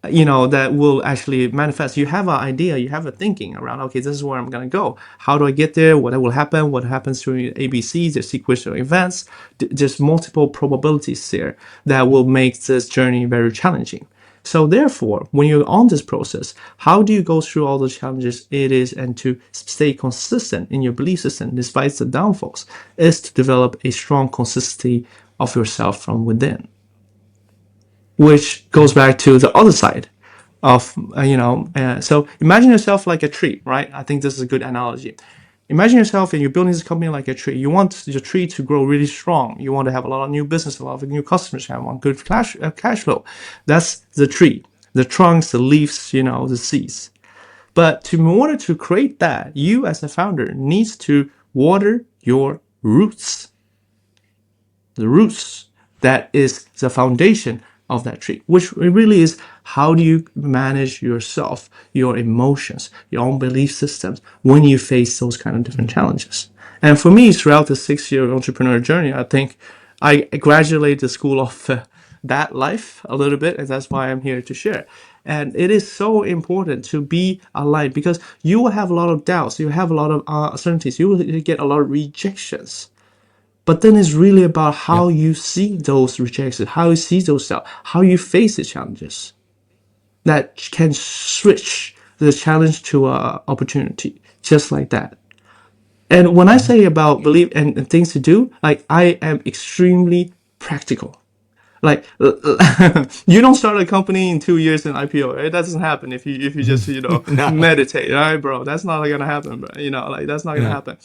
Speaker 1: that will actually manifest. You have an idea, you have a thinking around, okay, this is where I'm going to go. How do I get there? What will happen? What happens during ABCs, the sequential events? There's multiple probabilities there that will make this journey very challenging. So therefore, when you're on this process, how do you go through all the challenges it is and to stay consistent in your belief system despite the downfalls is to develop a strong consistency of yourself from within, which goes back to the other side of so imagine yourself like a tree, right? I think this is a good analogy. Imagine yourself and you're building this company like a tree. You want your tree to grow really strong. You want to have a lot of new business, a lot of new customers, have one good cash flow. That's the tree, the trunks, the leaves, the seeds. But in order to create that, you as a founder needs to water your roots. The roots, that is the foundation of that tree, which really is how do you manage yourself, your emotions, your own belief systems when you face those kind of different challenges. And for me, throughout the 6-year entrepreneur journey, I think I graduated the school of that life a little bit, and that's why I'm here to share. And it is so important to be aligned because you will have a lot of doubts, you have a lot of uncertainties, you will get a lot of rejections. But then it's really about how you see those rejections, how you see those doubts, how you face the challenges that can switch the challenge to a opportunity, just like that. And when I say about belief and things to do, like I am extremely practical. Like you don't start a company in 2 years and IPO. It doesn't happen if you just
Speaker 3: No,
Speaker 1: meditate, all right, bro. That's not gonna happen, bro. Like that's not gonna
Speaker 3: no.
Speaker 1: happen.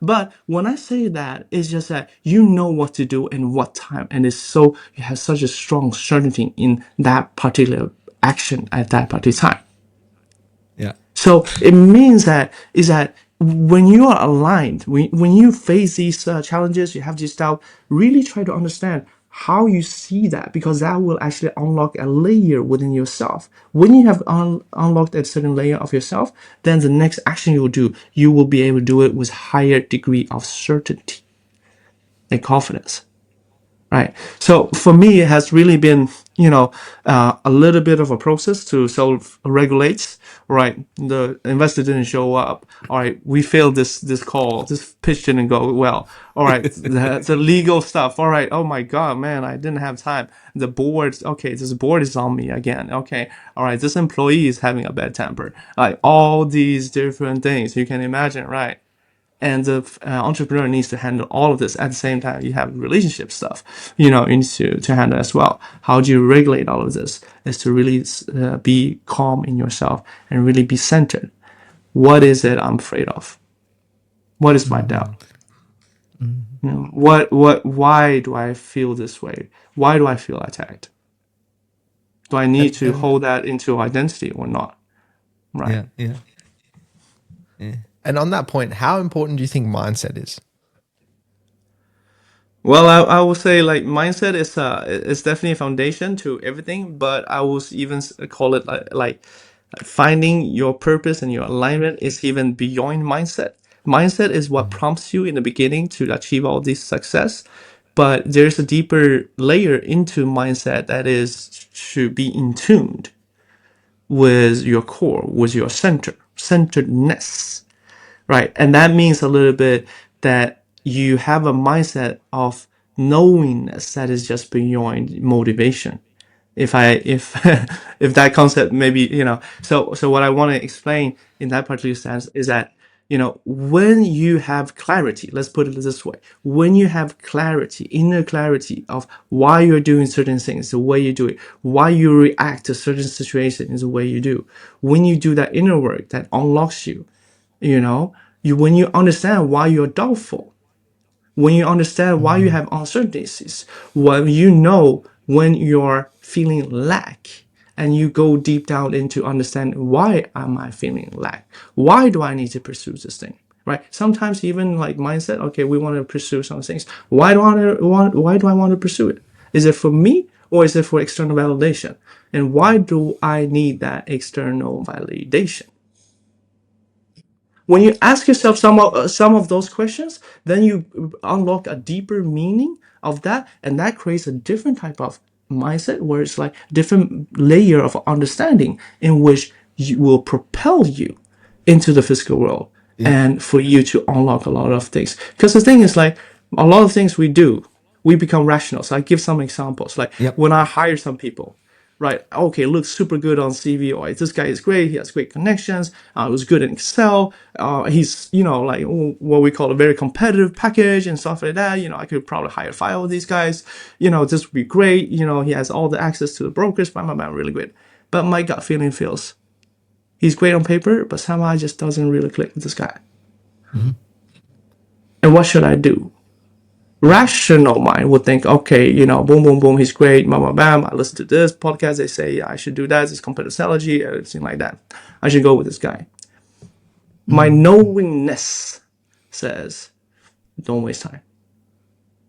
Speaker 1: But when I say that, it's just that you know what to do and what time, and you have such a strong certainty in that particular action at that particular time.
Speaker 3: Yeah.
Speaker 1: So it means that when you are aligned, when you face these challenges, you have this doubt, really try to understand how you see that, because that will actually unlock a layer within yourself. When you have unlocked a certain layer of yourself, then the next action you will do, you will be able to do it with higher degree of certainty and confidence. Right. So for me, it has really been, a little bit of a process to self-regulate. Right. The investor didn't show up. All right. We failed this call. This pitch didn't go well. All right. The legal stuff. All right. Oh my God, man, I didn't have time. The board. Okay. This board is on me again. Okay. All right. This employee is having a bad temper. Like all these different things you can imagine. Right. And the entrepreneur needs to handle all of this at the same time. You have relationship stuff, you need to handle as well. How do you regulate all of this? Is to really be calm in yourself and really be centered. What is it I'm afraid of? What is my doubt? Why do I feel this way? Why do I feel attacked? Do I need to
Speaker 3: And
Speaker 1: hold that into identity or not? Right.
Speaker 3: yeah, yeah, yeah.
Speaker 2: And on that point, how important do you think mindset is?
Speaker 1: Well, I will say like mindset is definitely a foundation to everything, but I will even call it like finding your purpose and your alignment is even beyond mindset. Mindset is what prompts you in the beginning to achieve all this success, but there's a deeper layer into mindset that is to be in tuned with your core, with your centeredness, right? And that means a little bit that you have a mindset of knowingness that is just beyond motivation. If if that concept maybe, so what I want to explain in that particular sense is that, when you have clarity, let's put it this way, when you have clarity, inner clarity of why you're doing certain things the way you do it, why you react to certain situations the way you do, when you do that inner work that unlocks you, when you understand why you're doubtful, when you understand why you have uncertainties, when you know when you're feeling lack, and you go deep down into understand why am I feeling lack? Why do I need to pursue this thing? Right? Sometimes even like mindset, okay, we want to pursue some things. Why do I want to pursue it? Is it for me or is it for external validation? And why do I need that external validation? When you ask yourself some of those questions, then you unlock a deeper meaning of that, and that creates a different type of mindset where it's like different layer of understanding in which you will propel you into the physical world
Speaker 3: Yeah.
Speaker 1: and for you to unlock a lot of things. Because the thing is like a lot of things we do, we become rational. So I give some examples. Like
Speaker 3: Yep.
Speaker 1: when I hire some people, right? Okay, looks super good on CV. Or this guy is great. He has great connections. He was good in Excel. He's, like what we call a very competitive package and stuff like that. I could probably hire 5 of these guys. This would be great. He has all the access to the brokers. Blah, blah, blah, really good. But my gut feeling feels he's great on paper, but somehow it just doesn't really click with this guy. And what should I do? Rational mind would think, okay, boom, boom, boom, he's great, bam, bam, bam. I listen to this podcast, they say, yeah, I should do that. It's competitive psychology, everything like that. I should go with this guy. My knowingness says, don't waste time.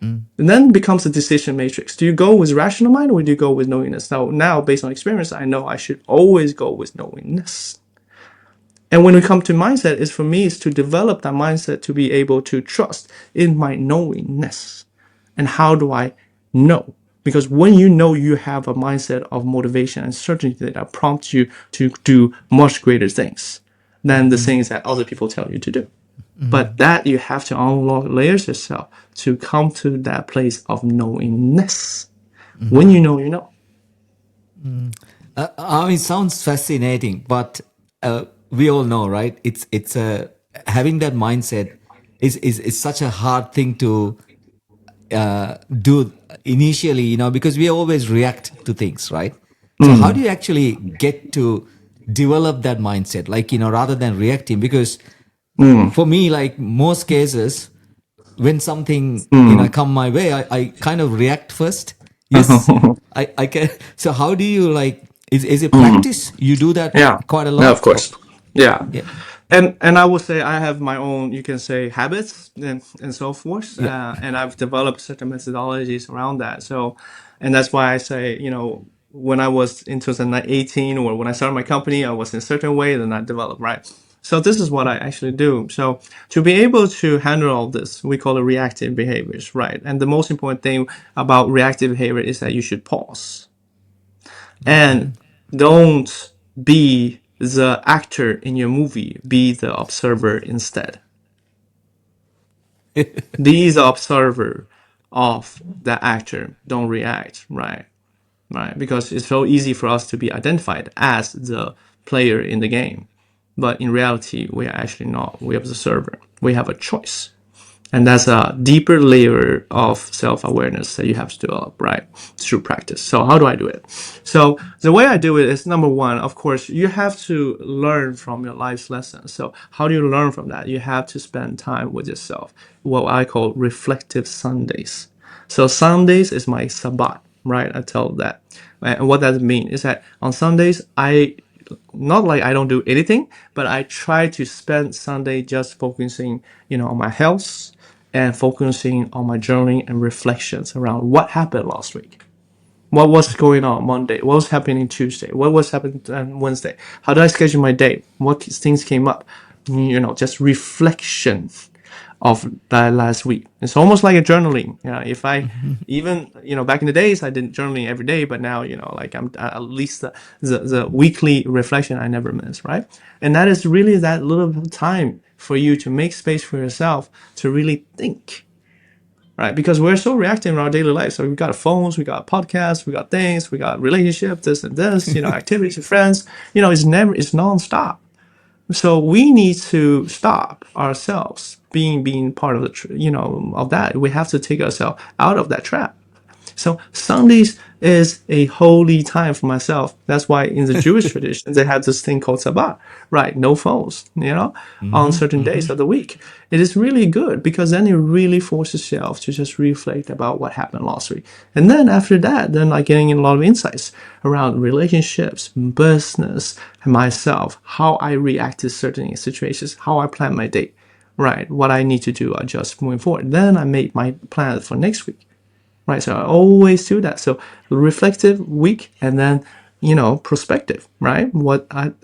Speaker 1: And then becomes a decision matrix. Do you go with rational mind or do you go with knowingness? Now, based on experience, I know I should always go with knowingness. And when we come to mindset, is for me is to develop that mindset to be able to trust in my knowingness. And how do I know? Because when you know, you have a mindset of motivation and certainty that prompts you to do much greater things than the things that other people tell you to do. But that you have to unlock layers yourself to come to that place of knowingness. When you know, you know.
Speaker 3: It sounds fascinating, but we all know, right? It's having that mindset is such a hard thing to do initially, because we always react to things, right? So how do you actually get to develop that mindset, like, rather than reacting? Because for me, like most cases, when something come my way, I kind of react first. Yes, I can. So how do you like? Is it practice? You do that
Speaker 1: Yeah.
Speaker 3: quite a
Speaker 1: Yeah, of
Speaker 3: lot. Oh,
Speaker 1: course. Yeah.
Speaker 3: yeah,
Speaker 1: And I would say I have my own, you can say, habits and so forth.
Speaker 3: yeah.
Speaker 1: And I've developed certain methodologies around that. So, and that's why I say, when I was in 2018 or when I started my company, I was in a certain way, then I developed, right? So this is what I actually do. So to be able to handle all this, we call it reactive behaviors, right? And the most important thing about reactive behavior is that you should pause and don't be the actor in your movie, be the observer instead. Be the observer of the actor. Don't react, right? Right? Because it's so easy for us to be identified as the player in the game. But in reality, we are actually not. We are the observer. We have a choice. And that's a deeper layer of self-awareness that you have to develop, right? Through practice. So how do I do it? So the way I do it is, number one, of course, you have to learn from your life's lessons. So how do you learn from that? You have to spend time with yourself, what I call reflective Sundays. So Sundays is my Sabbath, right? I tell that. And what does it mean is that on Sundays, not like I don't do anything, but I try to spend Sunday just focusing, on my health and focusing on my journaling and reflections around what happened last week. What was going on Monday? What was happening Tuesday? What was happening on Wednesday? How did I schedule my day? What things came up? Just reflection of that last week. It's almost like a journaling. If I even back in the days I didn't journaling every day, but now like I'm at least the weekly reflection I never miss, right? And that is really that little time for you to make space for yourself to really think right? Because we're so reactive in our daily life. So we got phones, we got podcasts, we got things, we got relationships, this and this, activities with friends. It's nonstop. So we need to stop ourselves being part of of that. We have to take ourselves out of that trap. So Sundays is a holy time for myself. That's why in the Jewish tradition they have this thing called Sabbath, right? No phones, on certain days of the week. It is really good because then you really force yourself to just reflect about what happened last week. And then after that, then like getting in a lot of insights around relationships, business, and myself, how I react to certain situations, how I plan my day, right? What I need to do, adjust moving forward. Then I make my plan for next week. Right, so I always do that. So reflective week, and then prospective. Right,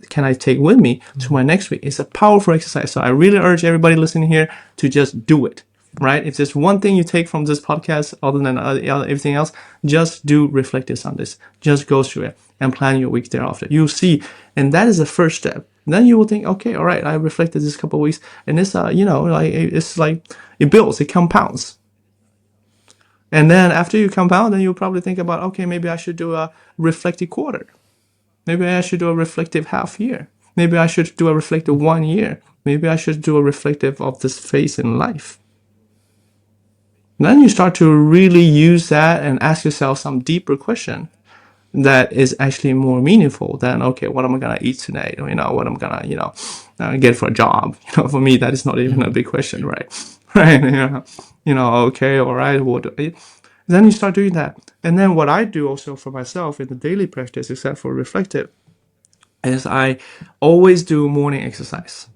Speaker 1: can I take with me to my next week? It's a powerful exercise. So I really urge everybody listening here to just do it. Right, if there's one thing you take from this podcast other than everything else, just do reflective Sundays. Just go through it and plan your week thereafter. You'll see, and that is the first step. Then you will think, okay, all right, I reflected this couple of weeks, and it's it's like it builds, it compounds. And then after you compound, then you'll probably think about, okay, maybe I should do a reflective quarter. Maybe I should do a reflective half year. Maybe I should do a reflective 1 year. Maybe I should do a reflective of this phase in life. Then you start to really use that and ask yourself some deeper question that is actually more meaningful than, okay, what am I going to eat today? What am I going to, get for a job? For me, that is not even a big question, right? Right. Okay, all right. Then you start doing that. And then what I do also for myself in the daily practice, except for reflective, is I always do morning exercise.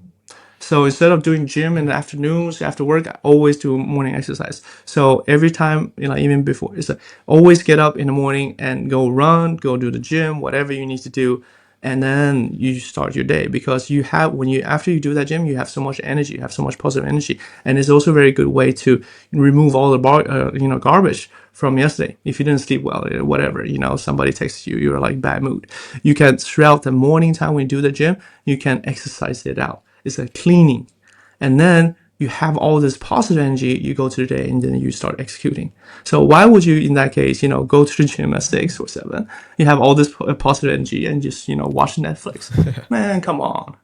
Speaker 1: So instead of doing gym in the afternoons after work, I always do morning exercise. So every time, even before, it's like always get up in the morning and go run, go do the gym, whatever you need to do, and then you start your day. Because after you do that gym, you have so much energy, you have so much positive energy, and it's also a very good way to remove all the garbage from yesterday. If you didn't sleep well, whatever, somebody texts you, you're like bad mood. You can throughout the morning time when you do the gym, you can exercise it out. It's a cleaning. And then you have all this positive energy, you go to the day and then you start executing. So why would you, in that case, go to the gym at 6 or 7? You have all this positive energy and just, watch Netflix. Man, come on.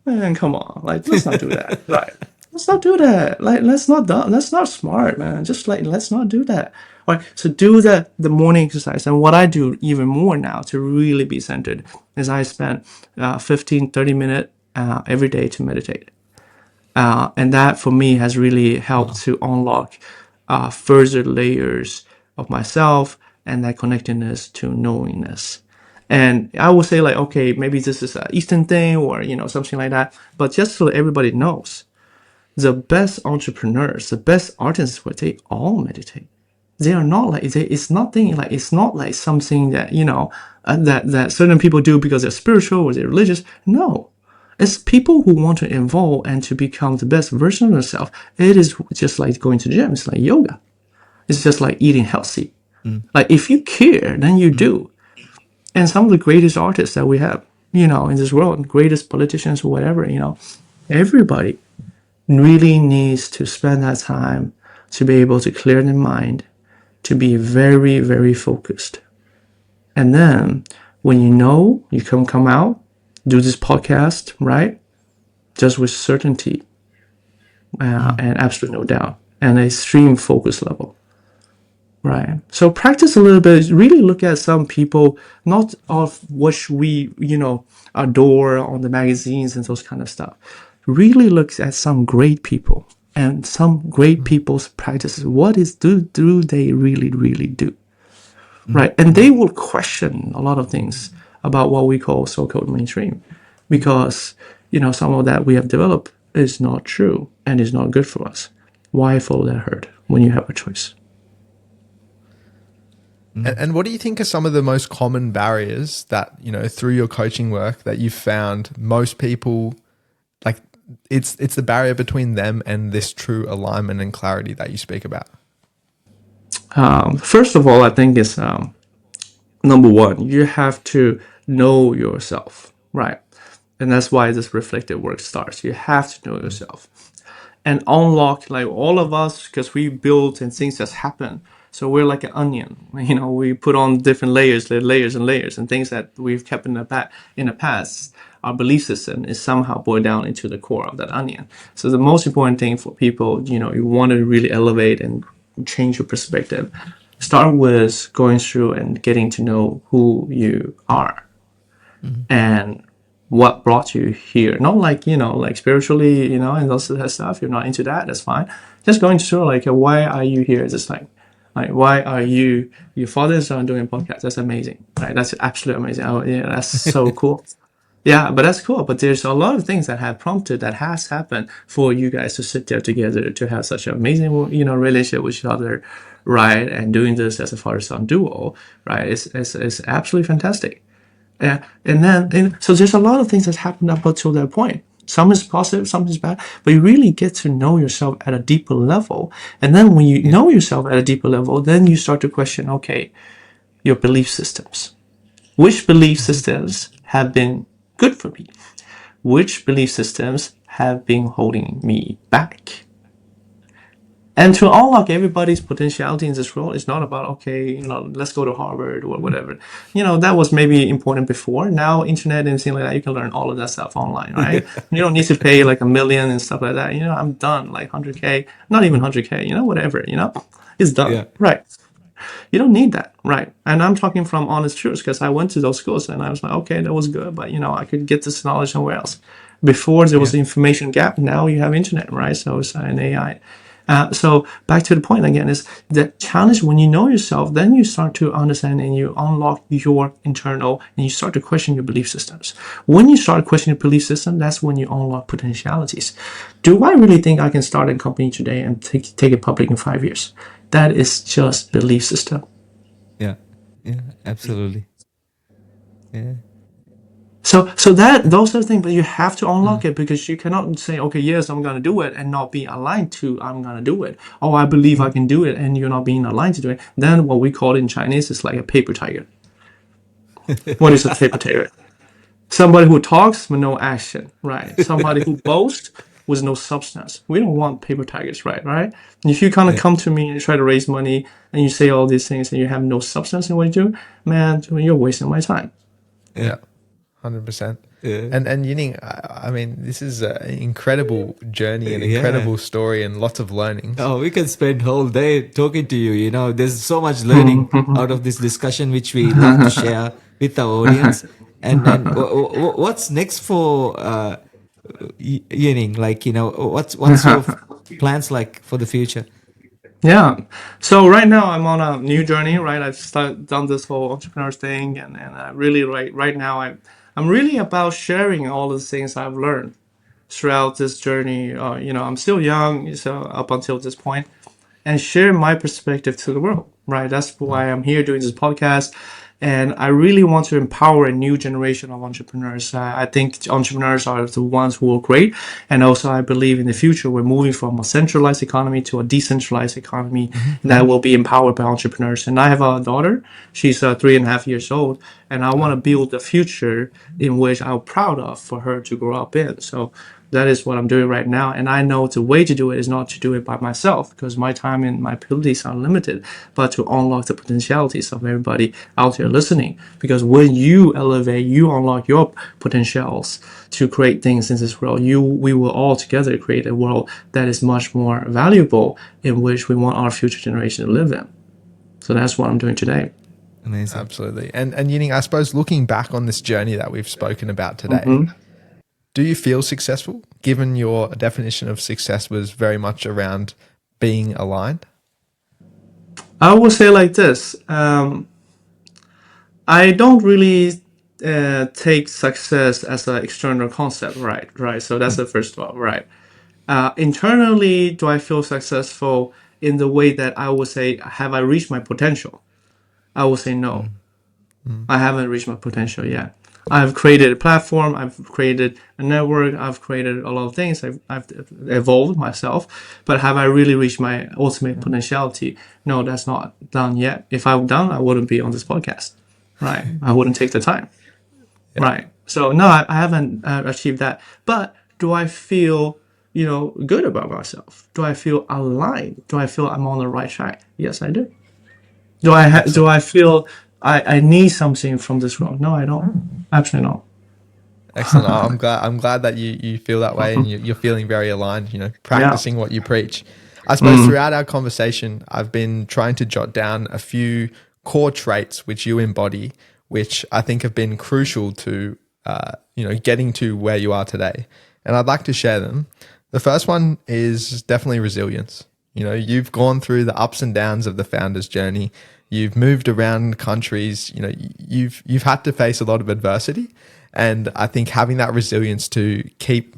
Speaker 1: Like, let's not do that. Right. Let's not do that. Like, that's not smart, man. Just like, let's not do that. All right. So do the morning exercise. And what I do even more now to really be centered is I spend 15, 30 minutes every day to meditate. And that for me has really helped to unlock further layers of myself and that connectedness to knowingness. And I would say like, okay, maybe this is an Eastern thing or, something like that. But just so everybody knows, the best entrepreneurs, the best artists, they all meditate. They are not like, it's not like something that, that certain people do because they're spiritual or they're religious. No. It's people who want to evolve and to become the best version of themselves. It is just like going to the gym. It's like yoga. It's just like eating healthy. Like if you care, then you do. And some of the greatest artists that we have, in this world, greatest politicians or whatever, everybody really needs to spend that time to be able to clear their mind, to be very, very focused. And then when you can come out, do this podcast, right? Just with certainty and absolute no doubt and a extreme focus level, right? So practice a little bit, really look at some people, not of which we, adore on the magazines and those kind of stuff. Really look at some great people and some great people's practices. What do they really, really do? Right. And they will question a lot of things about what we call so-called mainstream because, some of that we have developed is not true and is not good for us. Why follow that herd when you have a choice?
Speaker 2: And what do you think are some of the most common barriers that, through your coaching work that you've found most people, like it's the barrier between them and this true alignment and clarity that you speak about?
Speaker 1: First of all, I think it's number one, you have to know yourself, right? And that's why this reflective work starts. You have to know yourself. and unlock like all of us because we build and things just happen. So we're like an onion, we put on different layers, layers and layers, and things that we've kept in the past. Our belief system is somehow boiled down into the core of that onion. So the most important thing for people, you want to really elevate and change your perspective. Start with going through and getting to know who you are and what brought you here. Not like, like spiritually, and those that stuff. You're not into that, that's fine. Just going through like, why are you here? Just like why are your father's doing a podcast? That's amazing, right? That's absolutely amazing. Oh yeah, that's so cool. Yeah, but that's cool. But there's a lot of things that have prompted, that has happened for you guys to sit there together to have such an amazing, relationship with each other, right? And doing this as a father-son duo, right? It's absolutely fantastic. Yeah, so there's a lot of things that happened up until that point. Some is positive, some is bad, but you really get to know yourself at a deeper level. And then when you know yourself at a deeper level, then you start to question, okay, your belief systems. Which belief systems have been good for me? Which belief systems have been holding me back? And to unlock everybody's potentiality in this world, it's not about, okay, let's go to Harvard or whatever. That was maybe important before. Now, internet and things like that, you can learn all of that stuff online, right? You don't need to pay like $1 million and stuff like that. I'm done, like 100K, not even 100K, whatever, it's done,
Speaker 3: Yeah.
Speaker 1: right? You don't need that, right? And I'm talking from honest truth because I went to those schools and I was like, okay, that was good, but I could get this knowledge somewhere else. Before there was the information gap, now you have internet, right? So it's an AI. So back to the point again is the challenge when you know yourself, then you start to understand and you unlock your internal and you start to question your belief systems. When you start questioning your belief system, that's when you unlock potentialities. Do I really think I can start a company today and take it public in 5 years? That is just belief system.
Speaker 3: Yeah. Yeah. Absolutely. Yeah.
Speaker 1: So that those are the things, but you have to unlock it because you cannot say, okay, yes, I'm gonna do it, and not be aligned to I'm gonna do it. Oh, I believe I can do it, and you're not being aligned to do it. Then what we call in Chinese is like a paper tiger. What is a paper tiger? Somebody who talks with no action, right? Somebody who boasts with no substance. We don't want paper tigers, right? Right? And if you kind of come to me and you try to raise money and you say all these things and you have no substance in what you do, man, you're wasting my time.
Speaker 2: Yeah, 100%.
Speaker 3: Yeah.
Speaker 2: And Yining, I mean, this is an incredible journey, an incredible story, and lots of learnings.
Speaker 3: Oh, we can spend whole day talking to you. There's so much learning out of this discussion, which we love to share with our audience. And what's next for Yining? Like, what's your plans like for the future?
Speaker 1: Yeah. So right now I'm on a new journey, right? Done this whole entrepreneur thing, and I really right now I'm really about sharing all the things I've learned throughout this journey. I'm still young, so up until this point, and share my perspective to the world, right? That's why I'm here doing this podcast. And I really want to empower a new generation of entrepreneurs. I think entrepreneurs are the ones who are great. And also, I believe in the future, we're moving from a centralized economy to a decentralized economy that will be empowered by entrepreneurs. And I have a daughter. She's 3.5 years old. And I want to build a future in which I'm proud of for her to grow up in. So that is what I'm doing right now. And I know the way to do it is not to do it by myself because my time and my abilities are limited, but to unlock the potentialities of everybody out there listening. Because when you elevate, you unlock your potentials to create things in this world, we will all together create a world that is much more valuable in which we want our future generation to live in. So that's what I'm doing today.
Speaker 3: Amazing.
Speaker 2: Absolutely. And Yining, I suppose looking back on this journey that we've spoken about today, do you feel successful, given your definition of success was very much around being aligned?
Speaker 1: I will say like this. I don't really take success as an external concept, right? Right. So that's the first one, right? Internally, do I feel successful in the way that I would say, have I reached my potential? I would say no. I haven't reached my potential yet. I've created a platform, I've created a network, I've created a lot of things, I've evolved myself, but have I really reached my ultimate potentiality? No, that's not done yet. If I've done, I wouldn't be on this podcast, right? I wouldn't take the time, right? So no, I haven't achieved that. But do I feel, good about myself? Do I feel aligned? Do I feel I'm on the right track? Yes, I do. Do I feel I need something from this world? No, I don't. Absolutely not.
Speaker 2: Excellent. I'm glad that you feel that way, and you're feeling very aligned,
Speaker 1: Yeah.
Speaker 2: practicing what you preach. I suppose throughout our conversation, I've been trying to jot down a few core traits which you embody, which I think have been crucial to, getting to where you are today. And I'd like to share them. The first one is definitely resilience. You've gone through the ups and downs of the founder's journey. You've moved around countries. You've had to face a lot of adversity. And I think having that resilience to keep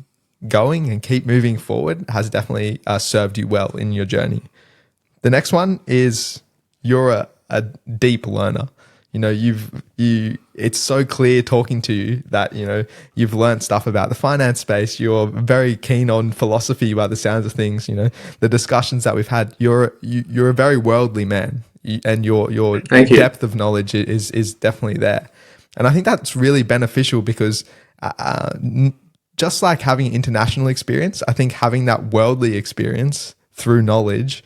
Speaker 2: going and keep moving forward has definitely served you well in your journey. The next one is you're a deep learner. It's so clear talking to you that, you've learned stuff about the finance space. You're very keen on philosophy by the sounds of things. The discussions that we've had, you're a very worldly man, and your
Speaker 1: Thank you.
Speaker 2: depth of knowledge is definitely there. And I think that's really beneficial because just like having international experience, I think having that worldly experience through knowledge,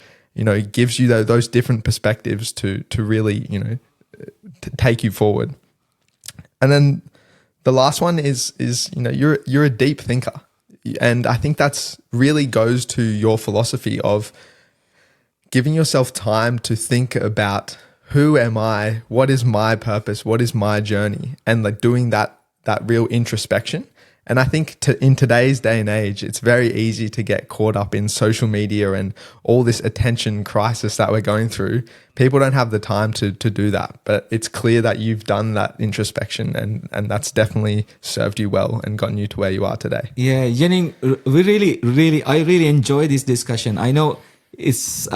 Speaker 2: gives you those different perspectives to really, to take you forward. And then the last one is you're a deep thinker. And I think that's really goes to your philosophy of giving yourself time to think about who am I? What is my purpose? What is my journey? And like doing that real introspection. And I think in today's day and age, it's very easy to get caught up in social media and all this attention crisis that we're going through. People don't have the time to do that, but it's clear that you've done that introspection, and that's definitely served you well and gotten you to where you are today.
Speaker 3: Yeah, Yining, I really enjoy this discussion. I know it's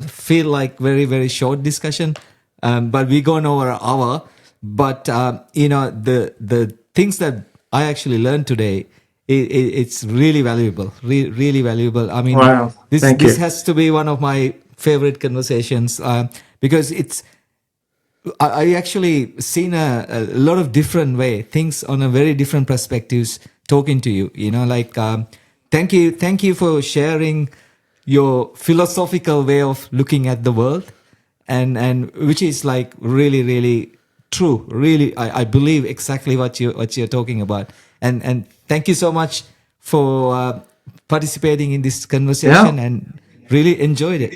Speaker 3: feel like very, very short discussion, but we gone over an hour. But the things that I actually learned today, it's really valuable, really valuable. I mean,
Speaker 1: Wow. Thank
Speaker 3: this
Speaker 1: you.
Speaker 3: has to be one of my favorite conversations because I actually seen a lot of different things on a very different perspectives talking to you. Thank you for sharing your philosophical way of looking at the world, and which is like really, really true. Really, I believe exactly what you're talking about. And thank you so much for participating in this conversation, and really enjoyed it.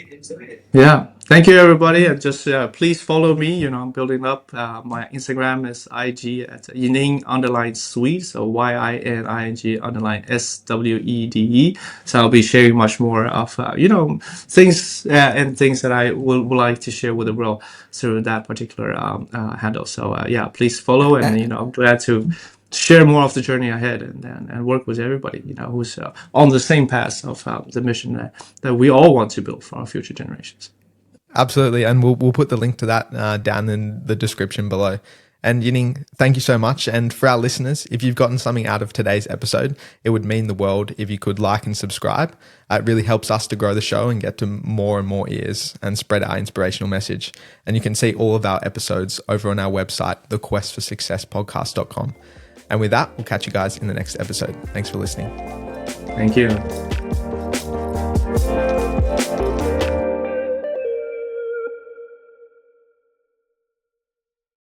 Speaker 1: Yeah. Thank you, everybody. And just please follow me. I'm building up. My Instagram is IG at Yining_Swede. So YINING_SWEDE. So I'll be sharing much more of, things and things that I would like to share with the world through that particular handle. So please follow. And, I'm glad to share more of the journey ahead and work with everybody, who's on the same path of the mission that we all want to build for our future generations.
Speaker 2: Absolutely. And we'll put the link to that down in the description below. And Yining, thank you so much. And for our listeners, if you've gotten something out of today's episode, it would mean the world if you could like and subscribe. It really helps us to grow the show and get to more and more ears and spread our inspirational message. And you can see all of our episodes over on our website, thequestforsuccesspodcast.com. And with that, we'll catch you guys in the next episode. Thanks for listening.
Speaker 1: Thank you.